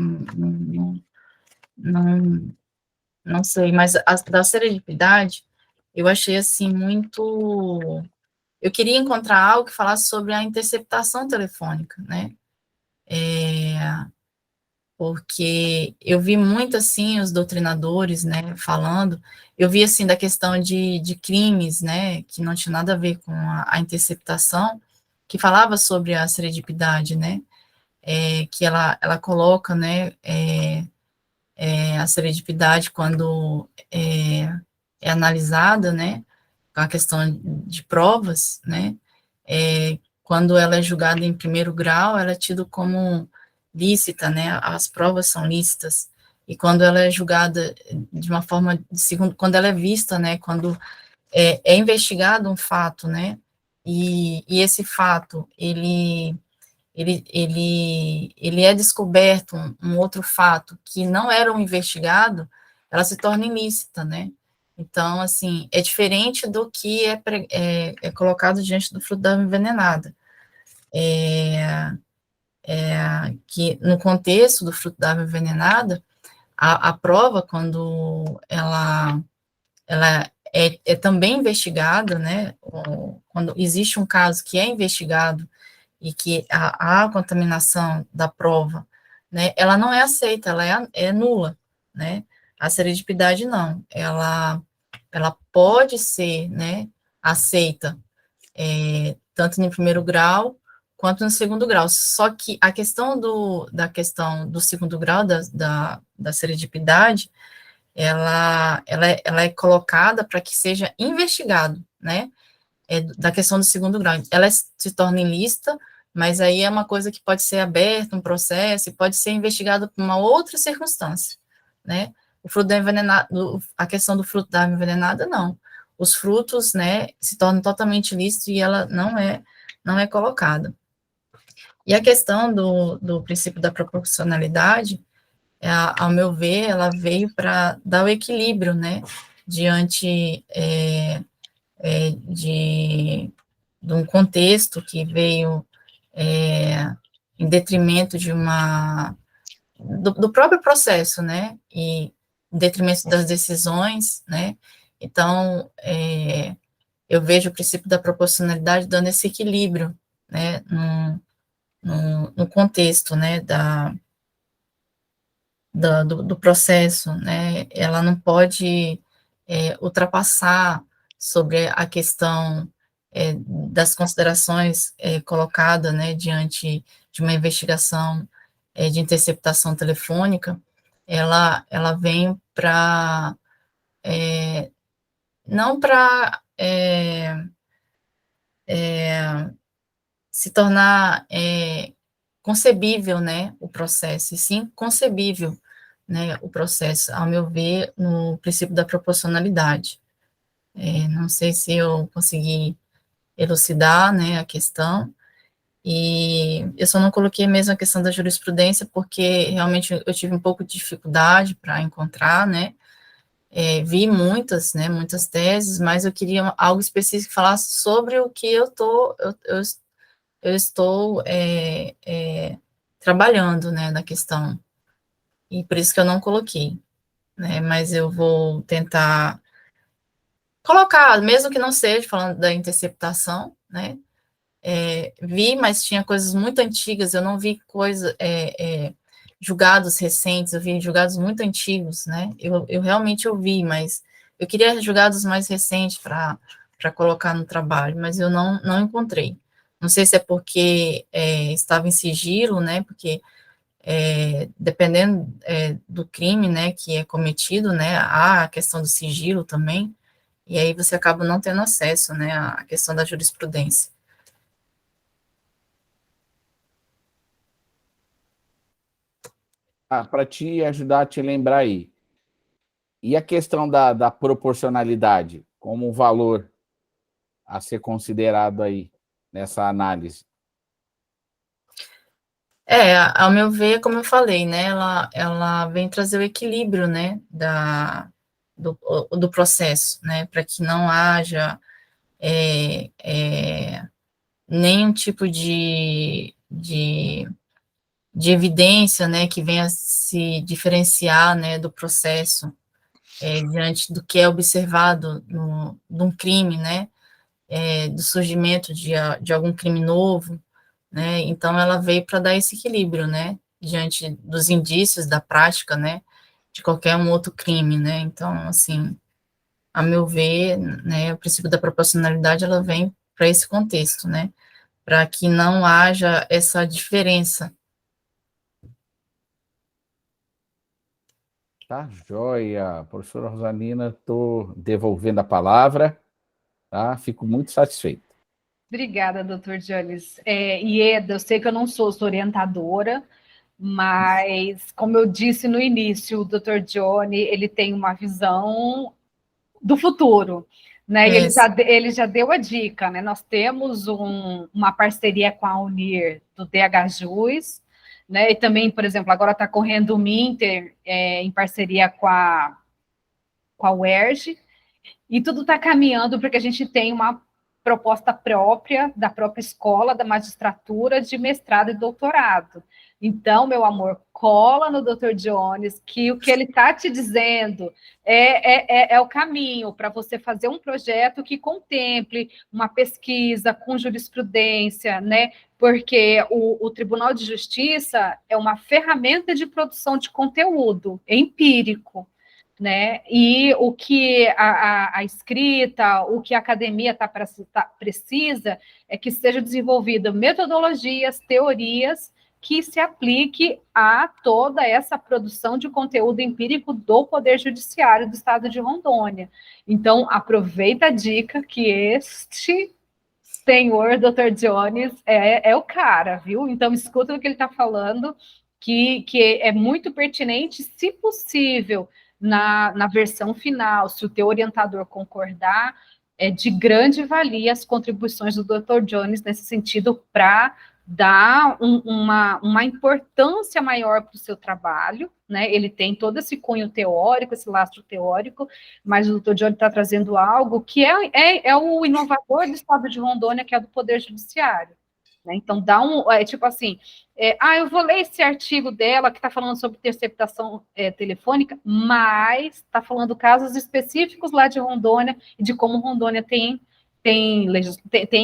não sei, mas a da serendipidade, eu achei, assim, muito... Eu queria encontrar algo que falasse sobre a interceptação telefônica, né, porque eu vi muito, assim, os doutrinadores, né, falando, eu vi, assim, da questão de crimes, né, que não tinha nada a ver com a interceptação, que falava sobre a serendipidade, né, que ela coloca, né, a serendipidade quando é analisada, né, com a questão de provas, né, quando ela é julgada em primeiro grau, ela é tida como lícita, né, as provas são lícitas, e quando ela é julgada de uma forma de segundo, quando ela é vista, né, quando é investigado um fato, né, e esse fato, ele é descoberto um outro fato que não era um investigado, ela se torna ilícita, né? Então, assim, é diferente do que é colocado diante do fruto da árvore envenenada. Que no contexto do fruto da árvore envenenada, a prova, quando ela é também investigada, né? Quando existe um caso que é investigado e que a contaminação da prova, né, ela não é aceita, ela é nula, né, a serendipidade não, ela pode ser, né, aceita, tanto no primeiro grau, quanto no segundo grau, só que a questão da questão do segundo grau, da serendipidade, ela é colocada para que seja investigado, né, da questão do segundo grau. Ela se torna ilícita, mas aí é uma coisa que pode ser aberta, um processo, e pode ser investigado por uma outra circunstância, né? O fruto da envenenada, a questão do fruto da envenenada, não. Os frutos, né, se tornam totalmente ilícitos e ela não é colocada. E a questão do princípio da proporcionalidade, ao meu ver, ela veio para dar o equilíbrio, né, diante de um contexto que veio em detrimento do próprio processo, né, e em detrimento das decisões, né, então, eu vejo o princípio da proporcionalidade dando esse equilíbrio, né, no contexto, né, do processo, né, ela não pode ultrapassar sobre a questão das considerações colocadas, né, diante de uma investigação de interceptação telefônica, ela vem para, não para se tornar concebível, né, o processo, e sim concebível, né, o processo, ao meu ver, no princípio da proporcionalidade. Não sei se eu consegui elucidar, né, a questão, e eu só não coloquei mesmo a questão da jurisprudência, porque realmente eu tive um pouco de dificuldade para encontrar, né, vi muitas, né, muitas teses, mas eu queria algo específico que falasse sobre o que eu estou trabalhando, né, na questão, e por isso que eu não coloquei, né, mas eu vou tentar colocar, mesmo que não seja falando da interceptação, né, vi, mas tinha coisas muito antigas, eu não vi julgados recentes, eu vi julgados muito antigos, né, eu realmente ouvi, mas eu queria julgados mais recentes para colocar no trabalho, mas eu não encontrei. Não sei se é porque estava em sigilo, né, porque dependendo do crime, né, que é cometido, né, há a questão do sigilo também, e aí você acaba não tendo acesso, né, à questão da jurisprudência. Para te ajudar a te lembrar aí. E a questão da proporcionalidade como um valor a ser considerado aí nessa análise? Ao meu ver, como eu falei, né, ela vem trazer o equilíbrio, né, do processo, né, para que não haja nenhum tipo de evidência, né, que venha se diferenciar, né, do processo diante do que é observado num crime, né, do surgimento de algum crime novo, né, então ela veio para dar esse equilíbrio, né, diante dos indícios da prática, né, de qualquer um outro crime, né, então, assim, a meu ver, né, o princípio da proporcionalidade, ela vem para esse contexto, né, para que não haja essa diferença. Tá, joia. Professora Rosalina, estou devolvendo a palavra, tá? Fico muito satisfeito. Obrigada, doutor Jones. Ieda, eu sei que eu não sou sua orientadora, mas, como eu disse no início, o doutor Johnny, ele tem uma visão do futuro, né? E ele já deu a dica, né? Nós temos uma parceria com a Unir do DHJUS, né? E também, por exemplo, agora está correndo o Minter em parceria com a UERJ, e tudo está caminhando para que a gente tenha uma proposta própria da própria escola, da magistratura, de mestrado e doutorado. Então, meu amor, cola no Dr. Jones, que o que ele está te dizendo é o caminho para você fazer um projeto que contemple uma pesquisa com jurisprudência, né? Porque o Tribunal de Justiça é uma ferramenta de produção de conteúdo empírico, né? E o que a escrita, o que a academia precisa é que seja desenvolvida metodologias, teorias que se aplique a toda essa produção de conteúdo empírico do Poder Judiciário do Estado de Rondônia. Então, aproveita a dica que este senhor, Dr. Jones, é o cara, viu? Então, escuta o que ele está falando, que é muito pertinente, se possível, na versão final, se o teu orientador concordar, é de grande valia as contribuições do Dr. Jones nesse sentido para dá uma importância maior para o seu trabalho, né? Ele tem todo esse cunho teórico, esse lastro teórico, mas o doutor Johnny está trazendo algo que é o inovador do Estado de Rondônia, que é do Poder Judiciário. Né? Então, tipo assim, eu vou ler esse artigo dela que está falando sobre interceptação telefônica, mas está falando casos específicos lá de Rondônia e de como Rondônia tem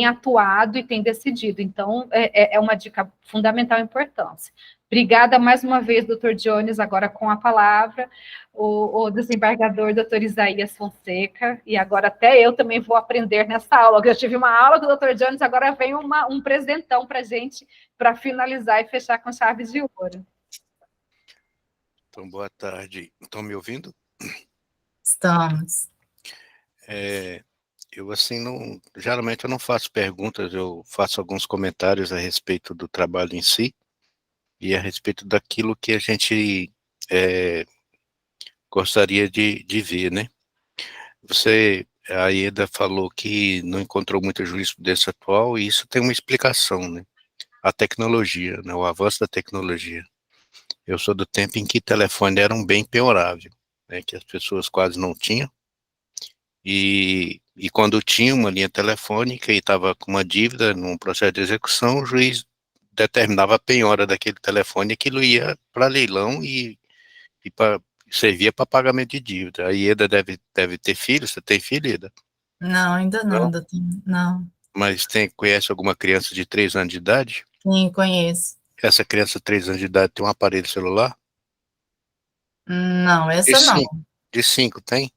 atuado e tem decidido. Então, é uma dica fundamental e importância. Obrigada mais uma vez, doutor Jones, agora com a palavra, o desembargador, doutor Isaías Fonseca, e agora até eu também vou aprender nessa aula, eu tive uma aula com o doutor Jones, agora vem um presentão para a gente, para finalizar e fechar com chaves de ouro. Então, boa tarde. Estão me ouvindo? Estamos. Eu, assim, geralmente eu não faço perguntas, eu faço alguns comentários a respeito do trabalho em si e a respeito daquilo que a gente gostaria de ver, né? A Ieda falou que não encontrou muita jurisprudência atual e isso tem uma explicação, né? A tecnologia, né? O avanço da tecnologia. Eu sou do tempo em que telefone era um bem penhorável, né? Que as pessoas quase não tinham. E quando tinha uma linha telefônica e estava com uma dívida num processo de execução, o juiz determinava a penhora daquele telefone, aquilo ia para leilão e servia para pagamento de dívida. A Ieda deve ter filho, você tem filho, Ieda? Não, ainda não, doutor. Não. Mas conhece alguma criança de 3 anos de idade? Sim, conheço. Essa criança de 3 anos de idade tem um aparelho celular? Não, De essa não. 5, de 5 tem?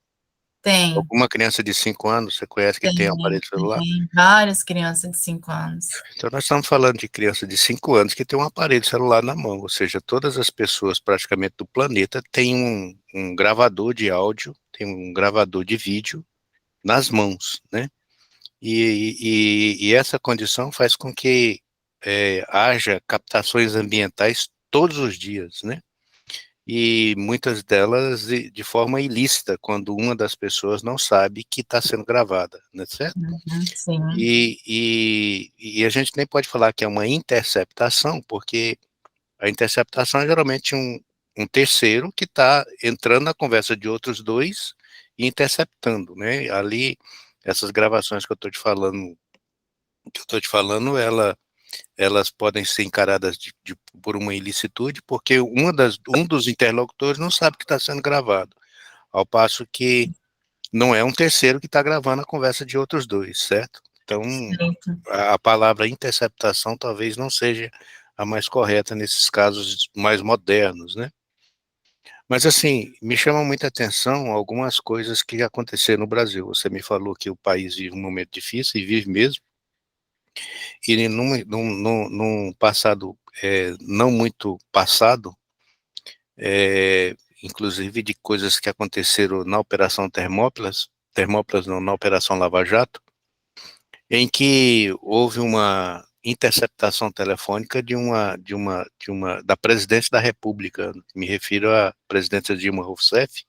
Tem. Alguma criança de 5 anos você conhece que tem um aparelho celular? Tem várias crianças de 5 anos. Então nós estamos falando de criança de 5 anos que tem um aparelho celular na mão, ou seja, todas as pessoas praticamente do planeta têm um gravador de áudio, tem um gravador de vídeo nas mãos, né? E essa condição faz com que haja captações ambientais todos os dias, né? E muitas delas de forma ilícita, quando uma das pessoas não sabe que está sendo gravada, não é certo? Sim. E a gente nem pode falar que é uma interceptação, porque a interceptação é geralmente um terceiro que está entrando na conversa de outros dois e interceptando, né? Ali, essas gravações que eu estou te falando, elas podem ser encaradas por uma ilicitude, porque um dos interlocutores não sabe que está sendo gravado, ao passo que não é um terceiro que está gravando a conversa de outros dois, certo? Então, a palavra interceptação talvez não seja a mais correta nesses casos mais modernos, né? Mas, assim, me chama muita atenção algumas coisas que aconteceram no Brasil. Você me falou que o país vive um momento difícil, e vive mesmo, e num passado não muito passado, inclusive de coisas que aconteceram na Operação Termópilas não, na Operação Lava Jato, em que houve uma interceptação telefônica da presidente da República, me refiro à presidenta Dilma Rousseff,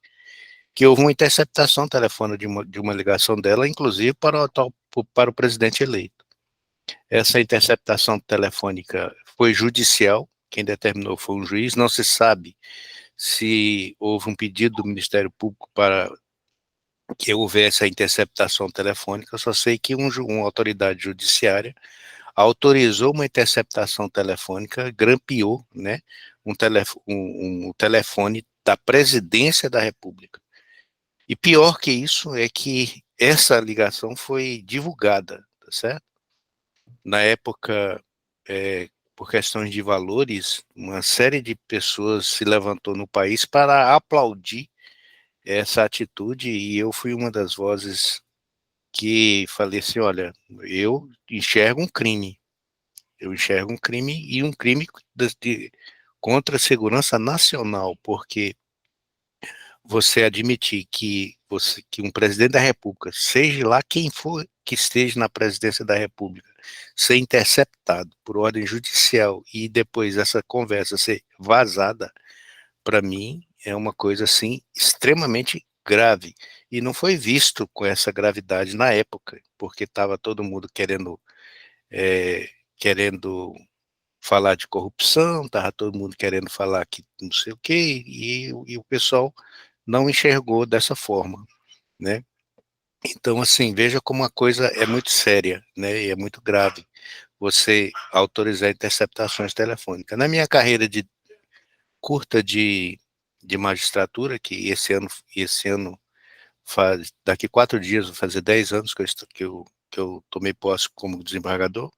que houve uma interceptação telefônica de uma ligação dela, inclusive para o presidente eleito. Essa interceptação telefônica foi judicial, quem determinou foi um juiz, não se sabe se houve um pedido do Ministério Público para que houvesse a interceptação telefônica, eu só sei que uma autoridade judiciária autorizou uma interceptação telefônica, grampeou, né, um telefone da presidência da República. E pior que isso é que essa ligação foi divulgada, tá certo? Na época, por questões de valores, uma série de pessoas se levantou no país para aplaudir essa atitude, e eu fui uma das vozes que falei assim, olha, eu enxergo um crime e um crime contra a segurança nacional, porque você admitir que um presidente da República, seja lá quem for que esteja na presidência da República, ser interceptado por ordem judicial e depois essa conversa ser vazada, para mim é uma coisa assim extremamente grave, e não foi visto com essa gravidade na época, porque estava todo mundo querendo falar de corrupção, estava todo mundo querendo falar que não sei o quê, e o pessoal não enxergou dessa forma, né? Então, assim, veja como a coisa é muito séria, né, e é muito grave você autorizar interceptações telefônicas. Na minha carreira curta de magistratura, que esse ano daqui 4 dias, vou fazer 10 anos que eu tomei posse como desembargador,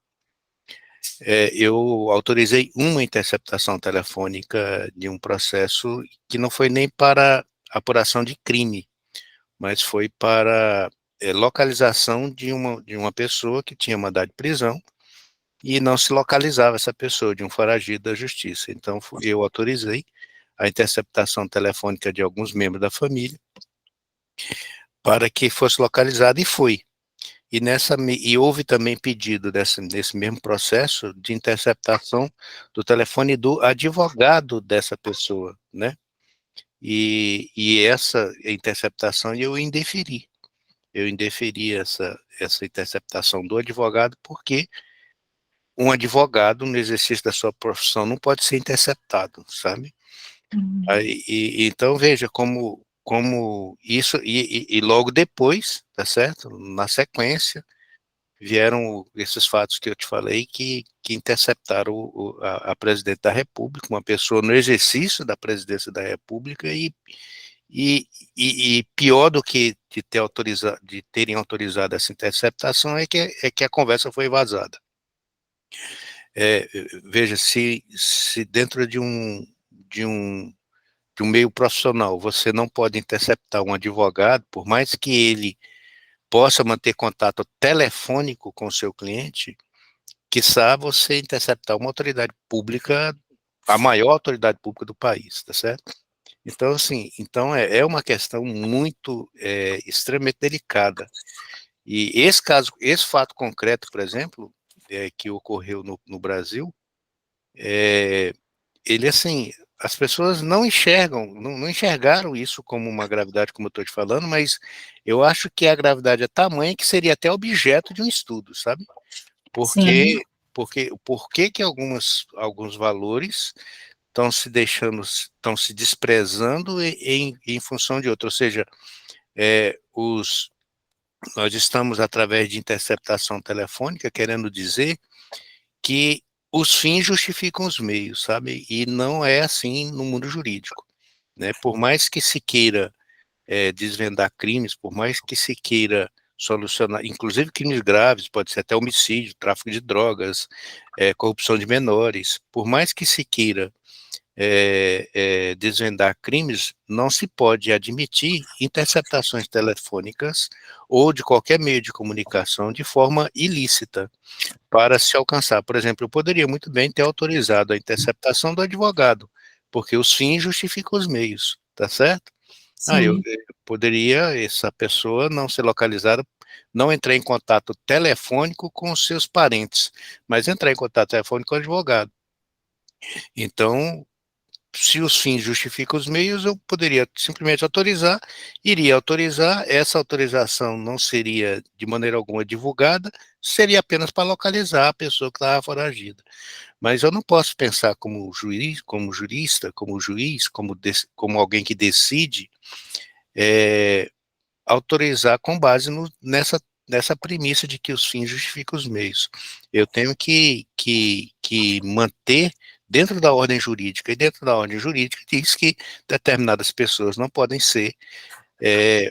eu autorizei uma interceptação telefônica de um processo que não foi nem para apuração de crime, mas foi para localização de uma pessoa que tinha mandado de prisão e não se localizava essa pessoa, de um foragido da justiça. Então, eu autorizei a interceptação telefônica de alguns membros da família para que fosse localizado, e foi. E houve também pedido nesse mesmo processo de interceptação do telefone do advogado dessa pessoa, né? E essa interceptação eu indeferi. Eu indeferi essa interceptação do advogado, porque um advogado, no exercício da sua profissão, não pode ser interceptado, sabe? Então, veja como isso, e logo depois, tá certo? Na sequência, vieram esses fatos que eu te falei, que interceptaram a presidente da República, uma pessoa no exercício da presidência da República, e, e pior do que de terem autorizado essa interceptação é que a conversa foi vazada. Veja, se dentro de um meio profissional você não pode interceptar um advogado, por mais que ele possa manter contato telefônico com o seu cliente, quiçá você interceptar uma autoridade pública, a maior autoridade pública do país, tá certo? Então, assim, é uma questão muito extremamente delicada. E esse fato concreto, por exemplo, que ocorreu no Brasil, ele, assim, as pessoas não enxergam, não enxergaram isso como uma gravidade, como eu estou te falando, mas eu acho que a gravidade é tamanha que seria até objeto de um estudo, sabe? Sim, Por que alguns valores estão se desprezando em função de outros? Ou seja, nós estamos, através de interceptação telefônica, querendo dizer que os fins justificam os meios, sabe? E não é assim no mundo jurídico, né? Por mais que se queira desvendar crimes, por mais que se queira solucionar, inclusive crimes graves, pode ser até homicídio, tráfico de drogas, corrupção de menores, por mais que se queira desvendar crimes, não se pode admitir interceptações telefônicas ou de qualquer meio de comunicação de forma ilícita para se alcançar. Por exemplo, eu poderia muito bem ter autorizado a interceptação do advogado, porque os fins justificam os meios, tá certo? Eu sim, poderia, essa pessoa não ser localizada, não entrar em contato telefônico com os seus parentes, mas entrar em contato telefônico com o advogado. Então, se os fins justificam os meios, eu poderia simplesmente autorizar, iria autorizar, essa autorização não seria de maneira alguma divulgada, seria apenas para localizar a pessoa que estava foragida. Mas eu não posso pensar como juiz, como jurista, como juiz, como alguém que decide, autorizar com base nessa premissa de que os fins justificam os meios. Eu tenho que manter dentro da ordem jurídica, e dentro da ordem jurídica diz que determinadas pessoas não podem ser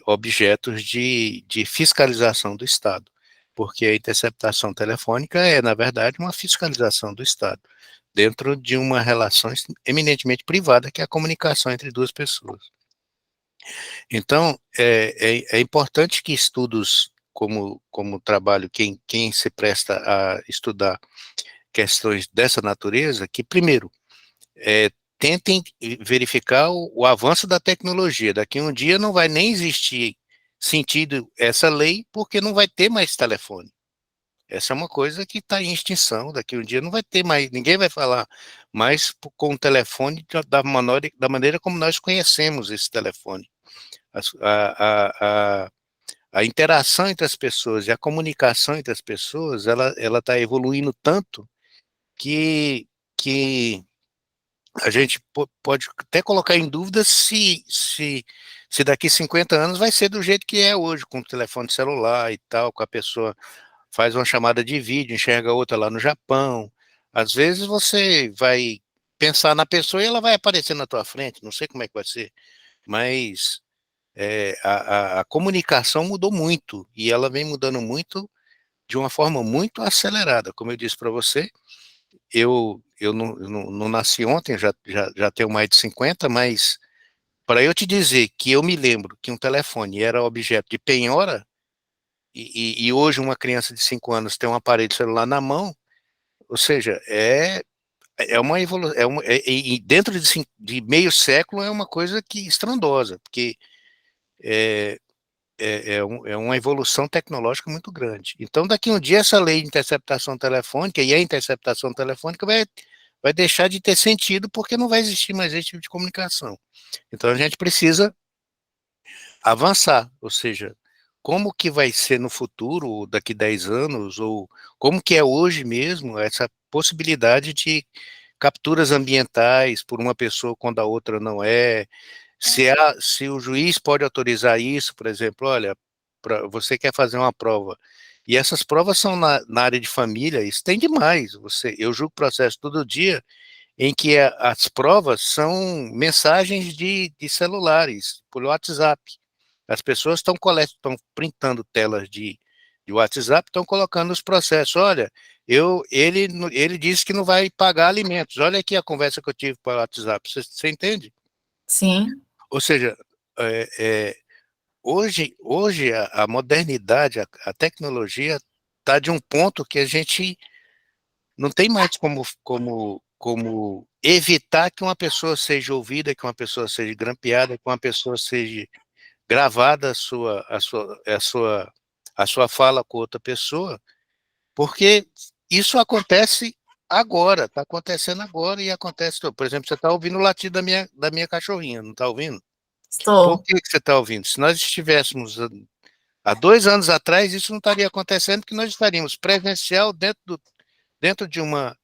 objetos de fiscalização do Estado, porque a interceptação telefônica é, na verdade, uma fiscalização do Estado, dentro de uma relação eminentemente privada, que é a comunicação entre duas pessoas. Então, é importante que estudos como trabalho, quem se presta a estudar questões dessa natureza, que primeiro, tentem verificar o avanço da tecnologia. Daqui a um dia não vai nem existir sentido essa lei, porque não vai ter mais telefone. Essa é uma coisa que está em extinção. Daqui a um dia não vai ter mais, ninguém vai falar mais com o telefone da maneira como nós conhecemos esse telefone. A interação entre as pessoas e a comunicação entre as pessoas, ela está evoluindo tanto que que a gente pode até colocar em dúvida se daqui 50 anos vai ser do jeito que é hoje, com o telefone celular e tal, com a pessoa faz uma chamada de vídeo, enxerga outra lá no Japão. Às vezes você vai pensar na pessoa e ela vai aparecer na tua frente, não sei como é que vai ser, mas a comunicação mudou muito, e ela vem mudando muito de uma forma muito acelerada. Como eu disse para você, eu não nasci ontem, já tenho mais de 50, mas para eu te dizer que eu me lembro que um telefone era objeto de penhora, e hoje uma criança de 5 anos tem um aparelho celular na mão, ou seja, é uma evolução, e dentro de meio século é uma coisa que estrondosa, porque é uma evolução tecnológica muito grande. Então, daqui a um dia, essa lei de interceptação telefônica, e a interceptação telefônica vai deixar de ter sentido, porque não vai existir mais esse tipo de comunicação. Então, a gente precisa avançar, ou seja, como que vai ser no futuro, daqui 10 anos, ou como que é hoje mesmo, essa possibilidade de capturas ambientais por uma pessoa quando a outra não é, se o juiz pode autorizar isso, por exemplo, olha, você quer fazer uma prova, e essas provas são na área de família, isso tem demais, eu julgo processo todo dia, em que as provas são mensagens de celulares, por WhatsApp. As pessoas estão printando telas de WhatsApp, estão colocando os processos. Olha, ele disse que não vai pagar alimentos. Olha aqui a conversa que eu tive para o WhatsApp. Você entende? Sim, Ou seja, é, é, hoje a modernidade, a tecnologia está de um ponto que a gente não tem mais como evitar que uma pessoa seja ouvida, que uma pessoa seja grampeada, que uma pessoa seja gravada a sua fala com outra pessoa, porque isso acontece agora, está acontecendo agora e acontece. Por exemplo, você está ouvindo o latido da minha cachorrinha, não está ouvindo? Por estou. que você está ouvindo? Se nós estivéssemos há 2 anos atrás, isso não estaria acontecendo, porque nós estaríamos presencial dentro de uma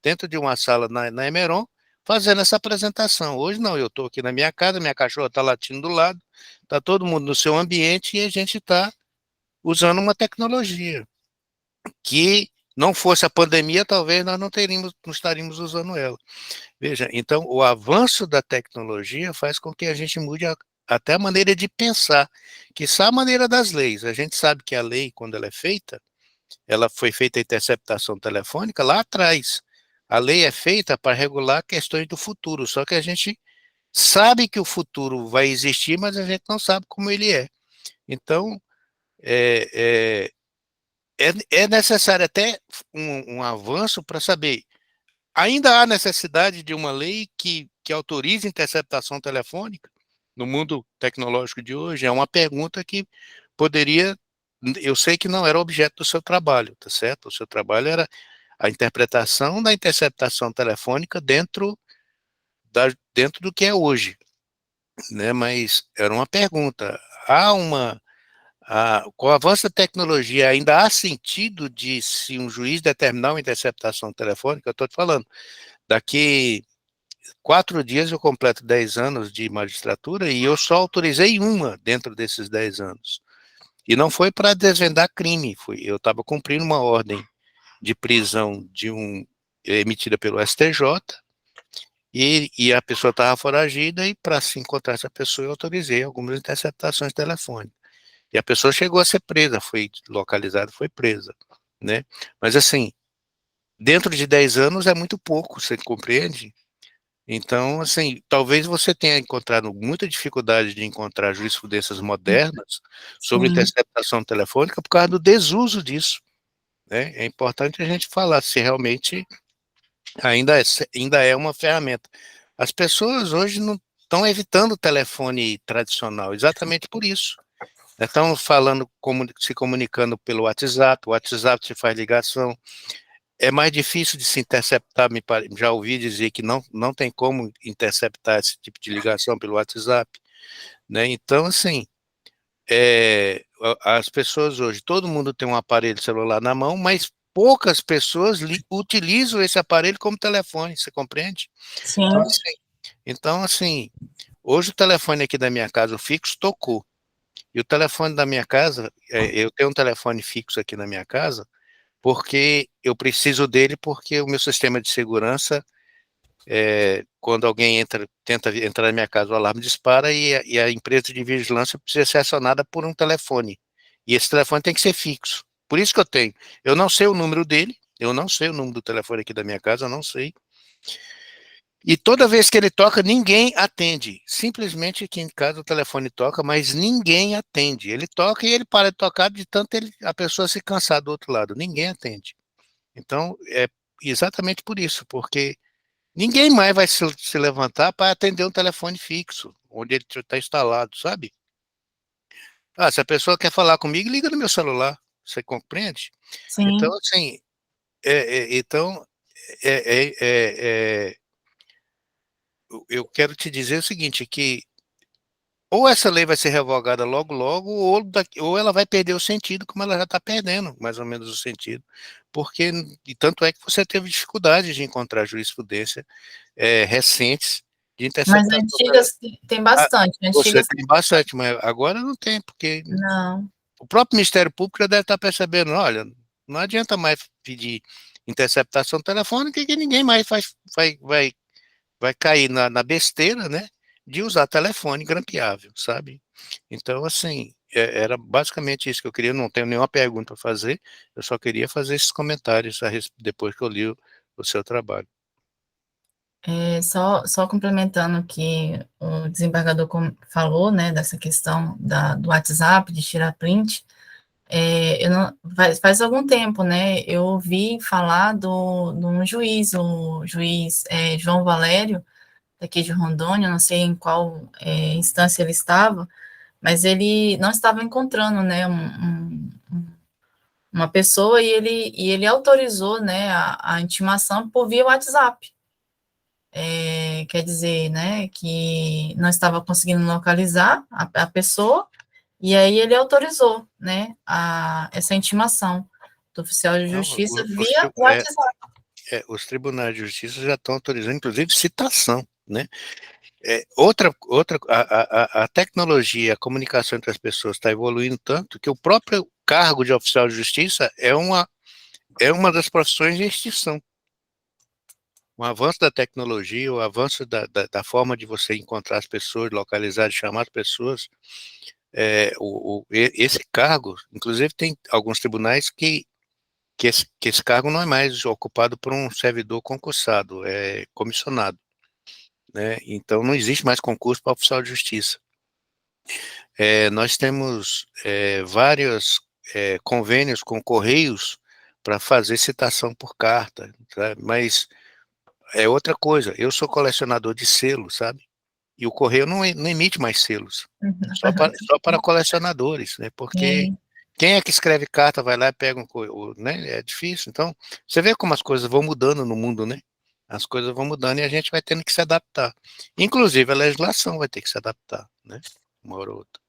sala na Emeron, fazendo essa apresentação. Hoje não, eu estou aqui na minha casa, minha cachorra está latindo do lado, está todo mundo no seu ambiente e a gente está usando uma tecnologia que não fosse a pandemia, talvez nós não estaríamos usando ela. Veja, então o avanço da tecnologia faz com que a gente mude até a maneira de pensar, que a maneira das leis. A gente sabe que a lei, quando ela foi feita a interceptação telefônica lá atrás. A lei é feita para regular questões do futuro, só que a gente sabe que o futuro vai existir, mas a gente não sabe como ele é. Então, é, é necessário até um avanço para saber. Ainda há necessidade de uma lei que autorize interceptação telefônica no mundo tecnológico de hoje? É uma pergunta que poderia. Eu sei que não era objeto do seu trabalho, tá certo? O seu trabalho era a interpretação da interceptação telefônica dentro do que é hoje, né? Mas era uma pergunta. Com o avanço da tecnologia, ainda há sentido de se um juiz determinar uma interceptação telefônica? Eu estou te falando, daqui 4 dias eu completo 10 anos de magistratura e eu só autorizei uma dentro desses 10 anos. E não foi para desvendar crime, eu estava cumprindo uma ordem de prisão emitida pelo STJ, e a pessoa estava foragida, e para se encontrar essa pessoa eu autorizei algumas interceptações telefônicas. E a pessoa chegou a ser presa, foi localizada, foi presa, né? Mas assim, dentro de 10 anos é muito pouco, você compreende? Então, assim, talvez você tenha encontrado muita dificuldade de encontrar jurisprudências modernas sobre Sim. interceptação telefônica por causa do desuso disso, né? É importante a gente falar se realmente ainda é uma ferramenta. As pessoas hoje não estão evitando o telefone tradicional, exatamente por isso. Estão falando, se comunicando pelo WhatsApp, o WhatsApp se faz ligação, é mais difícil de se interceptar, já ouvi dizer que não tem como interceptar esse tipo de ligação pelo WhatsApp, né? Então, assim, as pessoas hoje, todo mundo tem um aparelho celular na mão, mas poucas pessoas utilizam esse aparelho como telefone, você compreende? Sim. Então, assim, hoje o telefone aqui da minha casa, o fixo, tocou. E o telefone da minha casa, eu tenho um telefone fixo aqui na minha casa, porque eu preciso dele, porque o meu sistema de segurança, quando alguém tenta entrar na minha casa, o alarme dispara e a empresa de vigilância precisa ser acionada por um telefone. E esse telefone tem que ser fixo. Por isso que eu tenho. Eu não sei o número dele, eu não sei o número do telefone aqui da minha casa, eu não sei. E toda vez que ele toca, ninguém atende. Simplesmente aqui em casa o telefone toca, mas ninguém atende. Ele toca e ele para de tocar de tanto a pessoa se cansar do outro lado. Ninguém atende. Então, é exatamente por isso, porque ninguém mais vai se levantar para atender um telefone fixo, onde ele está instalado, sabe? Ah, se a pessoa quer falar comigo, liga no meu celular. Você compreende? Sim. Então, assim, é, é, é, eu quero te dizer o seguinte, que ou essa lei vai ser revogada logo, logo, ou ela vai perder o sentido, como ela já está perdendo, mais ou menos o sentido. Porque, e tanto é que você teve dificuldade de encontrar jurisprudência recentes de Mas interceptação. antigas tem bastante. Você Antigas tem bastante, mas agora não tem, porque não. o próprio Ministério Público já deve estar percebendo, olha, não adianta mais pedir interceptação telefônica, que ninguém mais vai cair na besteira, né, de usar telefone grampeável, sabe? Então, assim, era basicamente isso que eu queria, não tenho nenhuma pergunta a fazer, eu só queria fazer esses comentários depois que eu li o seu trabalho. Só complementando o que o desembargador falou, né, dessa questão do WhatsApp, de tirar print, eu não, faz algum tempo, né, eu ouvi falar de um juiz, o juiz João Valério, daqui de Rondônia, não sei em qual instância ele estava, mas ele não estava encontrando, né, uma pessoa e ele autorizou, né, a intimação por via WhatsApp. Quer dizer, né, que não estava conseguindo localizar a pessoa, e aí ele autorizou, né, essa intimação do oficial de justiça via WhatsApp. Os tribunais de justiça já estão autorizando, inclusive, citação, né? A tecnologia, a comunicação entre as pessoas está evoluindo tanto que o próprio cargo de oficial de justiça é uma das profissões em extinção. O avanço da tecnologia, o avanço da forma de você encontrar as pessoas, localizar, de chamar as pessoas, esse cargo, inclusive tem alguns tribunais que esse cargo não é mais ocupado por um servidor concursado, é comissionado, né? Então não existe mais concurso para oficial de justiça. Nós temos vários convênios com correios para fazer citação por carta, sabe? Mas é outra coisa, eu sou colecionador de selos, sabe? E o correio não emite mais selos, só para colecionadores, né? Porque quem é que escreve carta, vai lá e pega né? É difícil. Então, você vê como as coisas vão mudando no mundo, né? As coisas vão mudando e a gente vai tendo que se adaptar. Inclusive, a legislação vai ter que se adaptar, né? Uma hora ou outra.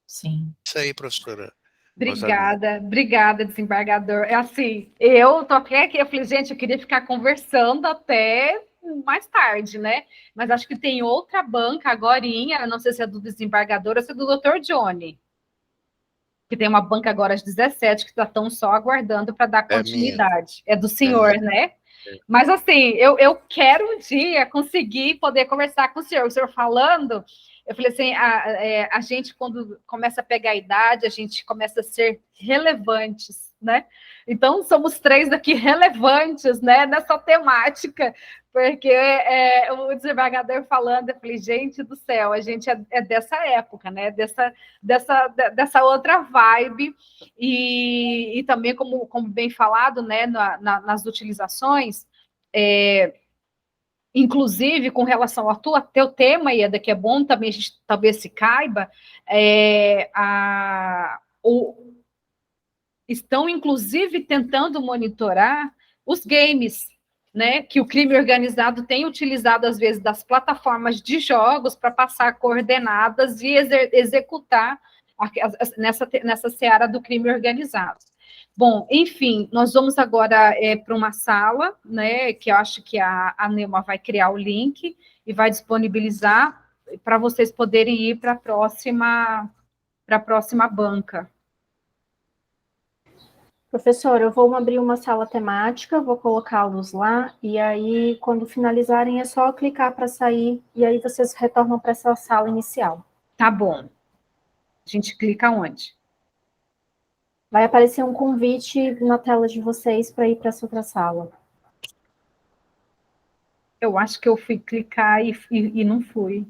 Sim. Isso aí, professora. Obrigada, desembargador. É assim, eu toquei aqui, eu falei, gente, eu queria ficar conversando até mais tarde, né? Mas acho que tem outra banca agorinha, não sei se é do desembargador ou se é do Dr. Johnny, que tem uma banca agora às 17, que estão só aguardando para dar continuidade. É do senhor, né? Mas assim, eu quero um dia conseguir poder conversar com o senhor falando. Eu falei assim, a gente, quando começa a pegar a idade, a gente começa a ser relevantes, né? Então, somos três aqui relevantes, né, nessa temática, porque o desembargador falando, eu falei, gente do céu, a gente é dessa época, né, dessa outra vibe, e também, como bem falado, né, nas utilizações, inclusive, com relação ao teu tema, Ieda, que é bom também a gente talvez se caiba, estão, inclusive, tentando monitorar os games, né, que o crime organizado tem utilizado, às vezes, das plataformas de jogos para passar coordenadas e executar nessa seara do crime organizado. Bom, enfim, nós vamos agora para uma sala, né, que eu acho que a Neuma vai criar o link e vai disponibilizar para vocês poderem ir para a próxima banca. Professor, eu vou abrir uma sala temática, vou colocá-los lá, e aí, quando finalizarem, é só clicar para sair, e aí vocês retornam para essa sala inicial. Tá bom. A gente clica onde? Vai aparecer um convite na tela de vocês para ir para essa outra sala. Eu acho que eu fui clicar e não fui.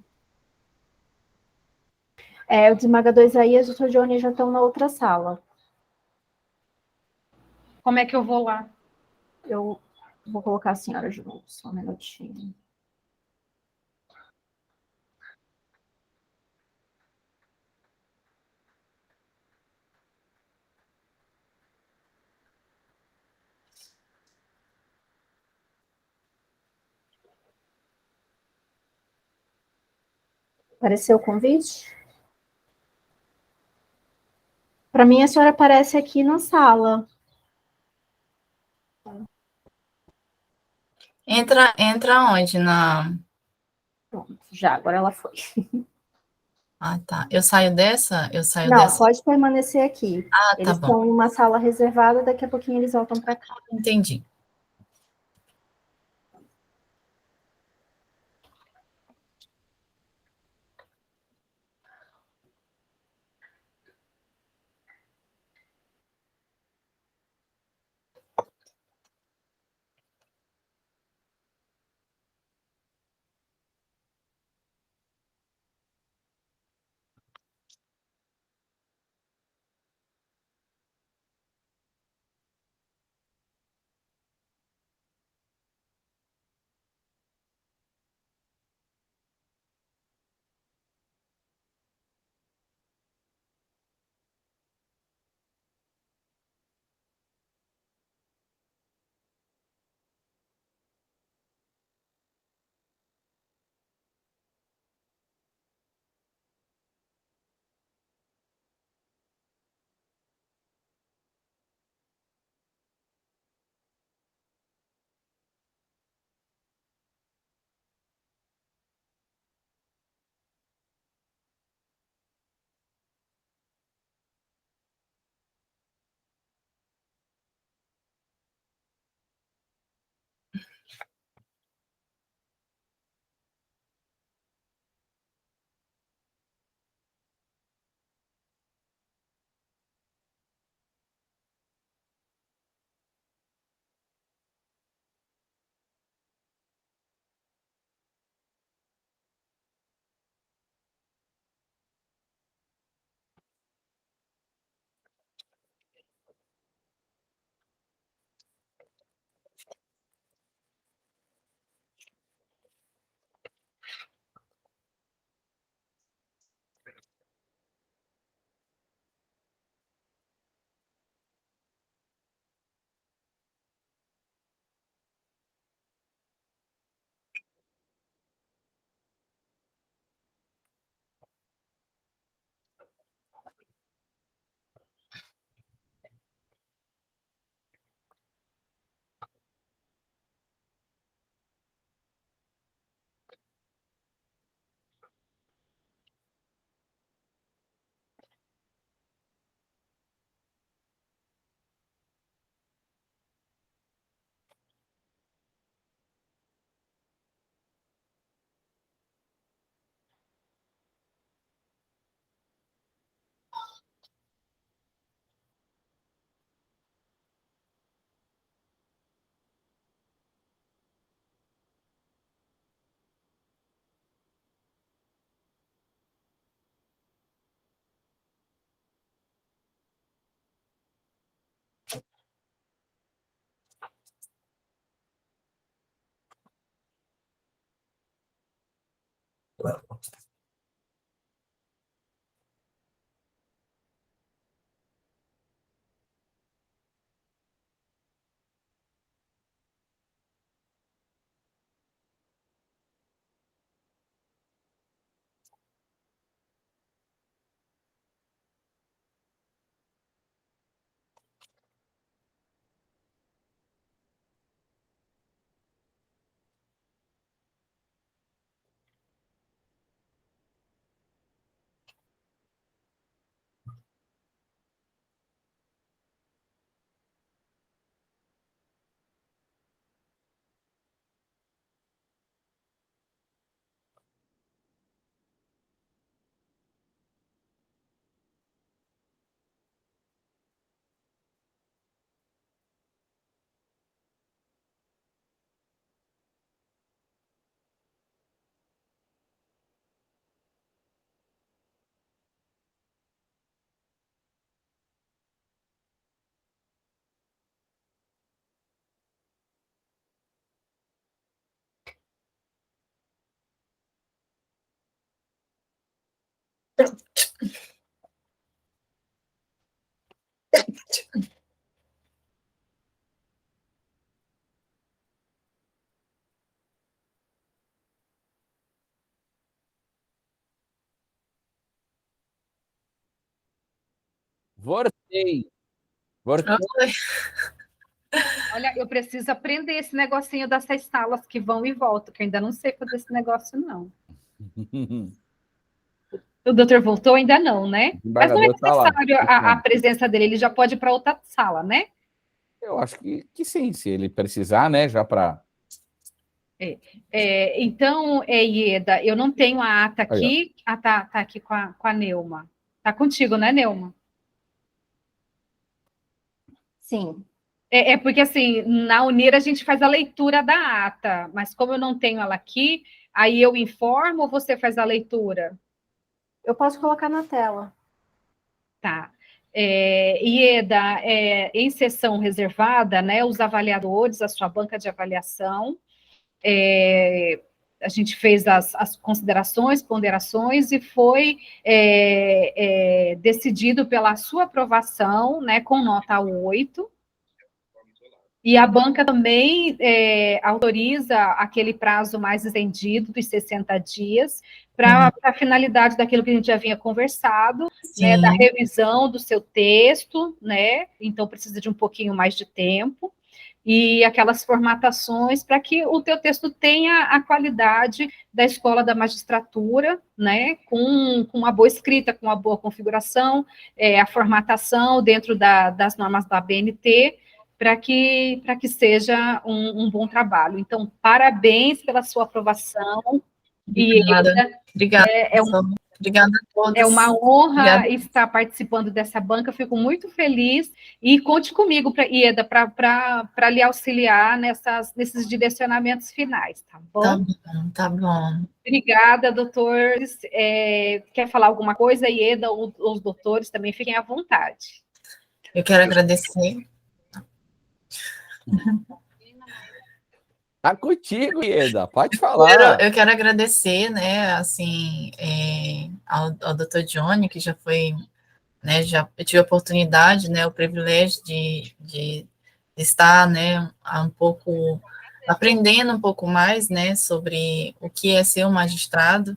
O desembargador Isaías e o Dr. Johnny já estão na outra sala. Como é que eu vou lá? Eu vou colocar a senhora de novo, só um minutinho. Apareceu o convite? Para mim, a senhora aparece aqui na sala. Entra onde? Pronto, já, agora ela foi. Ah, tá. Eu saio dessa? Eu saio Não, dessa. pode permanecer aqui. Ah, tá Eles bom. estão em uma sala reservada, daqui a pouquinho eles voltam para cá. Entendi. Voltei. Oi. Olha, eu preciso aprender esse negocinho dessas salas que vão e voltam, que eu ainda não sei fazer esse negócio, não. O doutor voltou? Ainda não, né? O Mas não é embargador tá lá. necessário a presença dele, ele já pode ir para outra sala, né? Eu acho que sim, se ele precisar, né, já para... Então, Ieda, eu não tenho a ata Aí, ó. aqui. Ah, tá aqui com a Neuma. Tá contigo, né, Neuma? Sim. É porque, assim, na Unir a gente faz a leitura da ata, mas como eu não tenho ela aqui, aí eu informo ou você faz a leitura? Eu posso colocar na tela. Tá. Ieda, em sessão reservada, né, os avaliadores, a sua banca de avaliação, a gente fez as considerações, ponderações, e foi decidido pela sua aprovação, né, com nota 8, e a banca também autoriza aquele prazo mais estendido dos 60 dias para a finalidade daquilo que a gente já vinha conversado, né, da revisão do seu texto, né? Então precisa de um pouquinho mais de tempo, e aquelas formatações para que o teu texto tenha a qualidade da escola da magistratura, né? Com uma boa escrita, com uma boa configuração, a formatação dentro das normas da BNT, para que seja um bom trabalho. Então, parabéns pela sua aprovação. Obrigada, obrigada a todos. É uma honra Obrigada. estar participando dessa banca, fico muito feliz, e conte comigo, Ieda, para lhe auxiliar nesses direcionamentos finais, tá bom? Tá bom. Obrigada, doutores. Quer falar alguma coisa, Ieda, ou os doutores também, fiquem à vontade. Eu quero agradecer. Tá contigo, Ieda, pode falar. Eu quero agradecer, né, assim, ao Dr. Johnny, que já foi, né, eu tive a oportunidade, né, o privilégio de estar, né, aprendendo um pouco mais, né, sobre o que é ser um magistrado.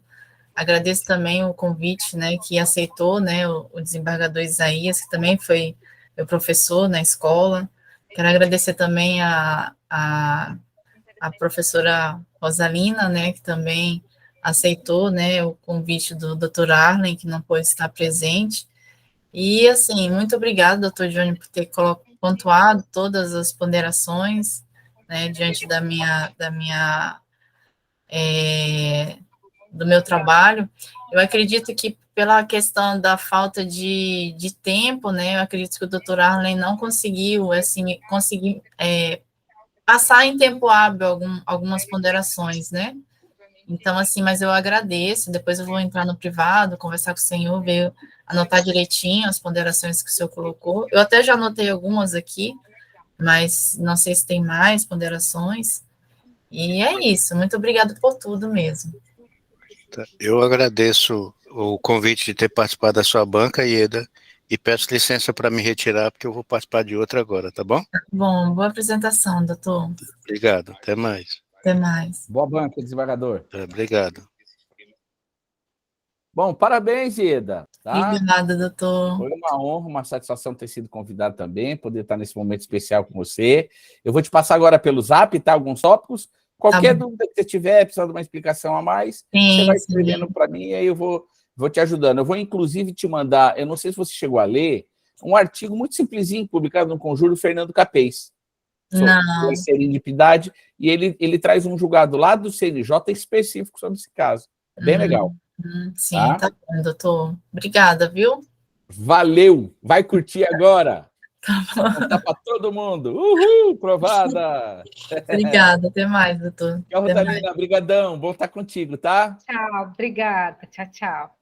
Agradeço também o convite, né, que aceitou, né, o desembargador Isaías, que também foi meu professor na escola. Quero agradecer também a professora Rosalina, né, que também aceitou, né, o convite do Dr. Arlen, que não pôde estar presente. E, assim, muito obrigada, doutor Johnny, por ter pontuado todas as ponderações, né, diante do meu trabalho. Eu acredito que pela questão da falta de tempo, né, eu acredito que o doutor Arlen não conseguiu, assim, passar em tempo hábil algumas ponderações, né? Então, assim, mas eu agradeço, depois eu vou entrar no privado, conversar com o senhor, ver, anotar direitinho as ponderações que o senhor colocou. Eu até já anotei algumas aqui, mas não sei se tem mais ponderações. E é isso, muito obrigado por tudo mesmo. Eu agradeço o convite de ter participado da sua banca, Ieda, e peço licença para me retirar, porque eu vou participar de outra agora, tá bom? Bom, boa apresentação, doutor. Obrigado, até mais. Até mais. Boa banca, desembargador. Obrigado. Bom, parabéns, Ieda. Tá? Obrigada, doutor. Foi uma honra, uma satisfação ter sido convidado também, poder estar nesse momento especial com você. Eu vou te passar agora pelo Zap, tá? Alguns tópicos. Qualquer dúvida que você tiver, precisando de uma explicação a mais, você vai escrevendo para mim e aí eu vou te ajudando. Eu vou, inclusive, te mandar, eu não sei se você chegou a ler, um artigo muito simplesinho, publicado no Conjuro Fernando Capês, sobre a serendipidade, e ele traz um julgado lá do CNJ específico sobre esse caso. É bem legal. Sim, tá bom, doutor. Obrigada, viu? Valeu! Vai curtir agora! Vou contar para todo mundo. Uhul! Provada! Obrigada, até mais, doutor. Tchau, Rosalina. Obrigadão. Bom estar contigo, tá? Tchau, obrigada. Tchau, tchau.